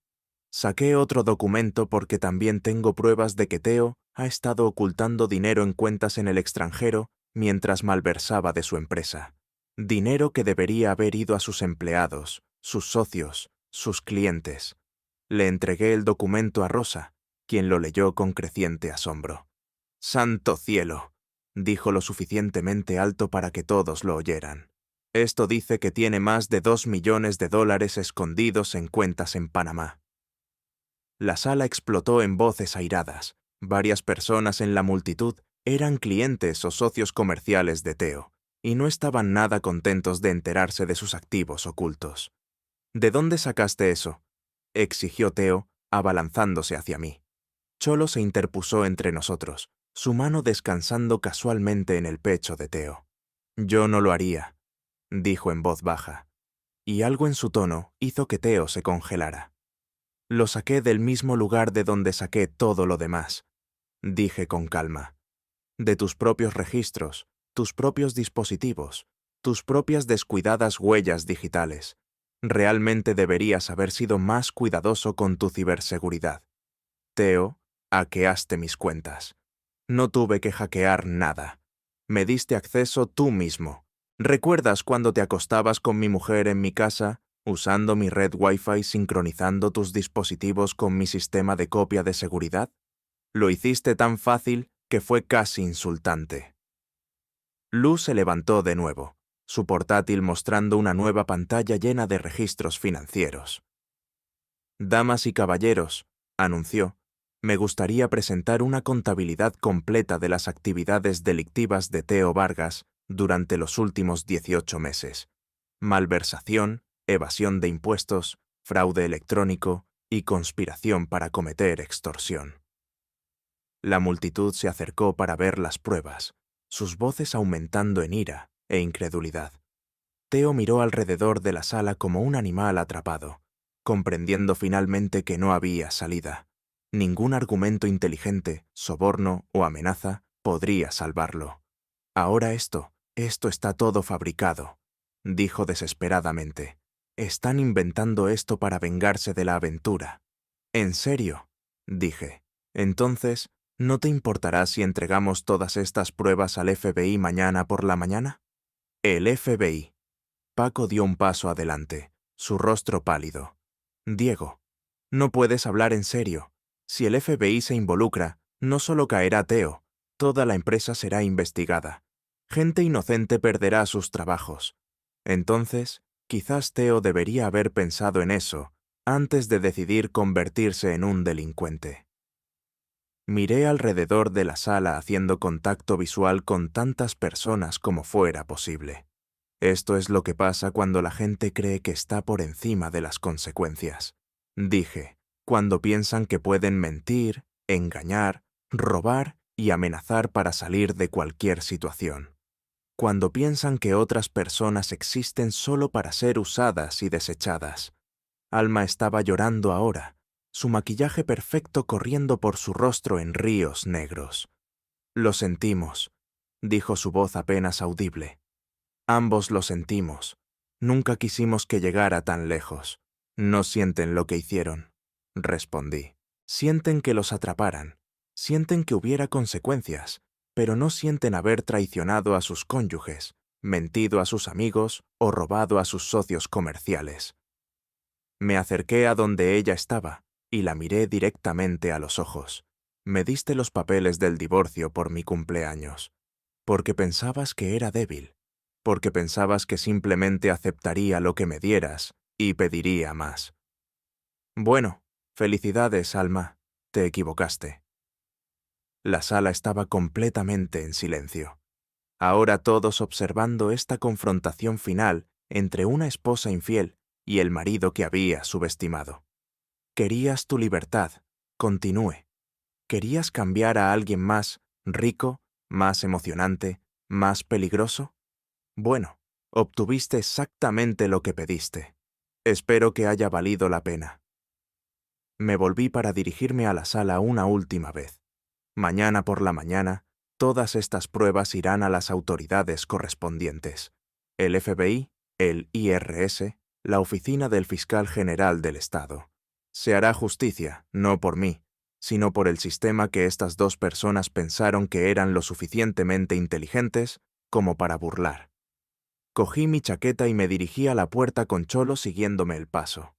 Saqué otro documento porque también tengo pruebas de que Teo ha estado ocultando dinero en cuentas en el extranjero mientras malversaba de su empresa. Dinero que debería haber ido a sus empleados, sus socios, sus clientes. Le entregué el documento a Rosa, quien lo leyó con creciente asombro. «¡Santo cielo!», dijo lo suficientemente alto para que todos lo oyeran. «Esto dice que tiene más de $2 millones escondidos en cuentas en Panamá». La sala explotó en voces airadas. Varias personas en la multitud eran clientes o socios comerciales de Teo, y no estaban nada contentos de enterarse de sus activos ocultos. «¿De dónde sacaste eso?», exigió Teo, abalanzándose hacia mí. Cholo se interpuso entre nosotros, su mano descansando casualmente en el pecho de Teo. «Yo no lo haría», dijo en voz baja, y algo en su tono hizo que Teo se congelara. «Lo saqué del mismo lugar de donde saqué todo lo demás», dije con calma. «De tus propios registros, tus propios dispositivos, tus propias descuidadas huellas digitales. Realmente deberías haber sido más cuidadoso con tu ciberseguridad. Teo, hackeaste mis cuentas. No tuve que hackear nada. Me diste acceso tú mismo. ¿Recuerdas cuando te acostabas con mi mujer en mi casa, usando mi red Wi-Fi sincronizando tus dispositivos con mi sistema de copia de seguridad? Lo hiciste tan fácil que fue casi insultante». Luz se levantó de nuevo, su portátil mostrando una nueva pantalla llena de registros financieros. «Damas y caballeros», anunció, «me gustaría presentar una contabilidad completa de las actividades delictivas de Teo Vargas durante los últimos 18 meses. Malversación, evasión de impuestos, fraude electrónico y conspiración para cometer extorsión». La multitud se acercó para ver las pruebas, sus voces aumentando en ira e incredulidad. Teo miró alrededor de la sala como un animal atrapado, comprendiendo finalmente que no había salida. Ningún argumento inteligente, soborno o amenaza podría salvarlo. «Ahora esto está todo fabricado», dijo desesperadamente. «Están inventando esto para vengarse de la aventura». «¿En serio?», dije. «Entonces, ¿no te importará si entregamos todas estas pruebas al FBI mañana por la mañana?» «El FBI». Paco dio un paso adelante, su rostro pálido. «Diego, no puedes hablar en serio. Si el FBI se involucra, no solo caerá Teo, toda la empresa será investigada. Gente inocente perderá sus trabajos. Entonces, quizás Teo debería haber pensado en eso antes de decidir convertirse en un delincuente». Miré alrededor de la sala haciendo contacto visual con tantas personas como fuera posible. Esto es lo que pasa cuando la gente cree que está por encima de las consecuencias. dije, cuando piensan que pueden mentir, engañar, robar y amenazar para salir de cualquier situación. Cuando piensan que otras personas existen solo para ser usadas y desechadas. Alma estaba llorando ahora, su maquillaje perfecto corriendo por su rostro en ríos negros. Lo sentimos, dijo su voz apenas audible. Ambos lo sentimos. Nunca quisimos que llegara tan lejos. No sienten lo que hicieron, respondí. Sienten que los atraparan. Sienten que hubiera consecuencias, pero no sienten haber traicionado a sus cónyuges, mentido a sus amigos o robado a sus socios comerciales. Me acerqué a donde ella estaba y la miré directamente a los ojos. Me diste los papeles del divorcio por mi cumpleaños, porque pensabas que era débil, porque pensabas que simplemente aceptaría lo que me dieras y pediría más. Bueno, felicidades, Alma, te equivocaste. La sala estaba completamente en silencio. Ahora todos observando esta confrontación final entre una esposa infiel y el marido que había subestimado. Querías tu libertad, continúe. ¿Querías cambiar a alguien más rico, más emocionante, más peligroso? Bueno, obtuviste exactamente lo que pediste. Espero que haya valido la pena. Me volví para dirigirme a la sala una última vez. Mañana por la mañana, todas estas pruebas irán a las autoridades correspondientes. El FBI, el IRS, la Oficina del Fiscal General del Estado. Se hará justicia, no por mí, sino por el sistema que estas dos personas pensaron que eran lo suficientemente inteligentes como para burlar. Cogí mi chaqueta y me dirigí a la puerta con Cholo siguiéndome el paso.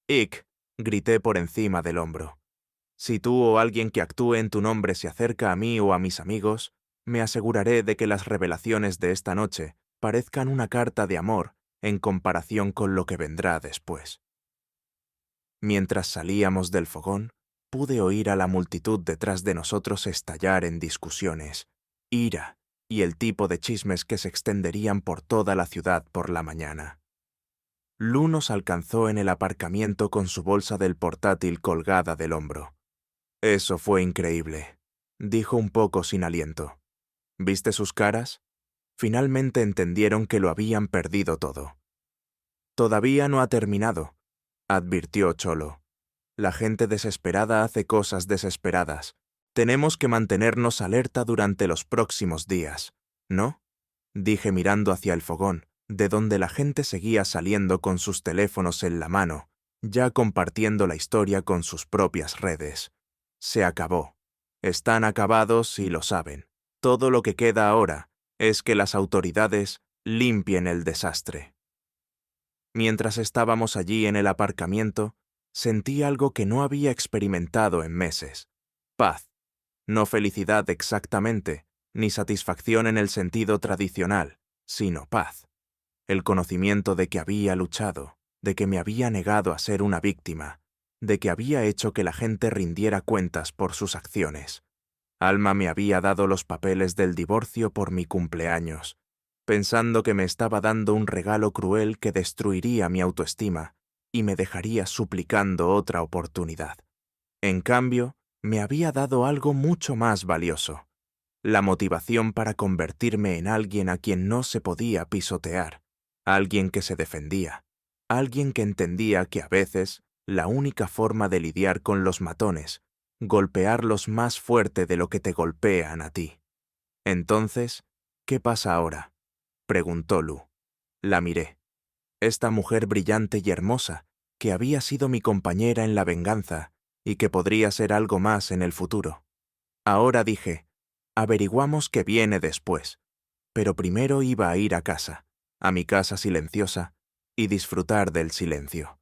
«Ick», grité por encima del hombro. «Si tú o alguien que actúe en tu nombre se acerca a mí o a mis amigos, me aseguraré de que las revelaciones de esta noche parezcan una carta de amor en comparación con lo que vendrá después». Mientras salíamos del fogón, pude oír a la multitud detrás de nosotros estallar en discusiones, ira y el tipo de chismes que se extenderían por toda la ciudad por la mañana. Lu nos alcanzó en el aparcamiento con su bolsa del portátil colgada del hombro. «Eso fue increíble», dijo un poco sin aliento. «¿Viste sus caras? Finalmente entendieron que lo habían perdido todo». «Todavía no ha terminado», advirtió Cholo. «La gente desesperada hace cosas desesperadas. Tenemos que mantenernos alerta durante los próximos días, ¿no?», dije mirando hacia el fogón, de donde la gente seguía saliendo con sus teléfonos en la mano, ya compartiendo la historia con sus propias redes. Se acabó. Están acabados y lo saben. Todo lo que queda ahora es que las autoridades limpien el desastre. Mientras estábamos allí en el aparcamiento, sentí algo que no había experimentado en meses. Paz. No felicidad exactamente, ni satisfacción en el sentido tradicional, sino paz. El conocimiento de que había luchado, de que me había negado a ser una víctima, de que había hecho que la gente rindiera cuentas por sus acciones. Alma me había dado los papeles del divorcio por mi cumpleaños, pensando que me estaba dando un regalo cruel que destruiría mi autoestima y me dejaría suplicando otra oportunidad. En cambio, me había dado algo mucho más valioso: la motivación para convertirme en alguien a quien no se podía pisotear, alguien que se defendía, alguien que entendía que a veces la única forma de lidiar con los matones, golpearlos más fuerte de lo que te golpean a ti. Entonces, ¿qué pasa ahora?, preguntó Lu. La miré. Esta mujer brillante y hermosa, que había sido mi compañera en la venganza y que podría ser algo más en el futuro. Ahora dije, averiguamos qué viene después, pero primero iba a ir a casa, a mi casa silenciosa, y disfrutar del silencio.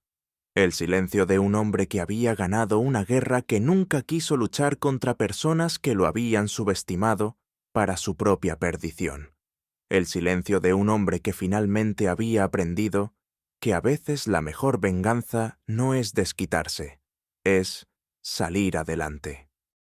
El silencio de un hombre que había ganado una guerra que nunca quiso luchar contra personas que lo habían subestimado para su propia perdición. El silencio de un hombre que finalmente había aprendido que a veces la mejor venganza no es desquitarse, es salir adelante.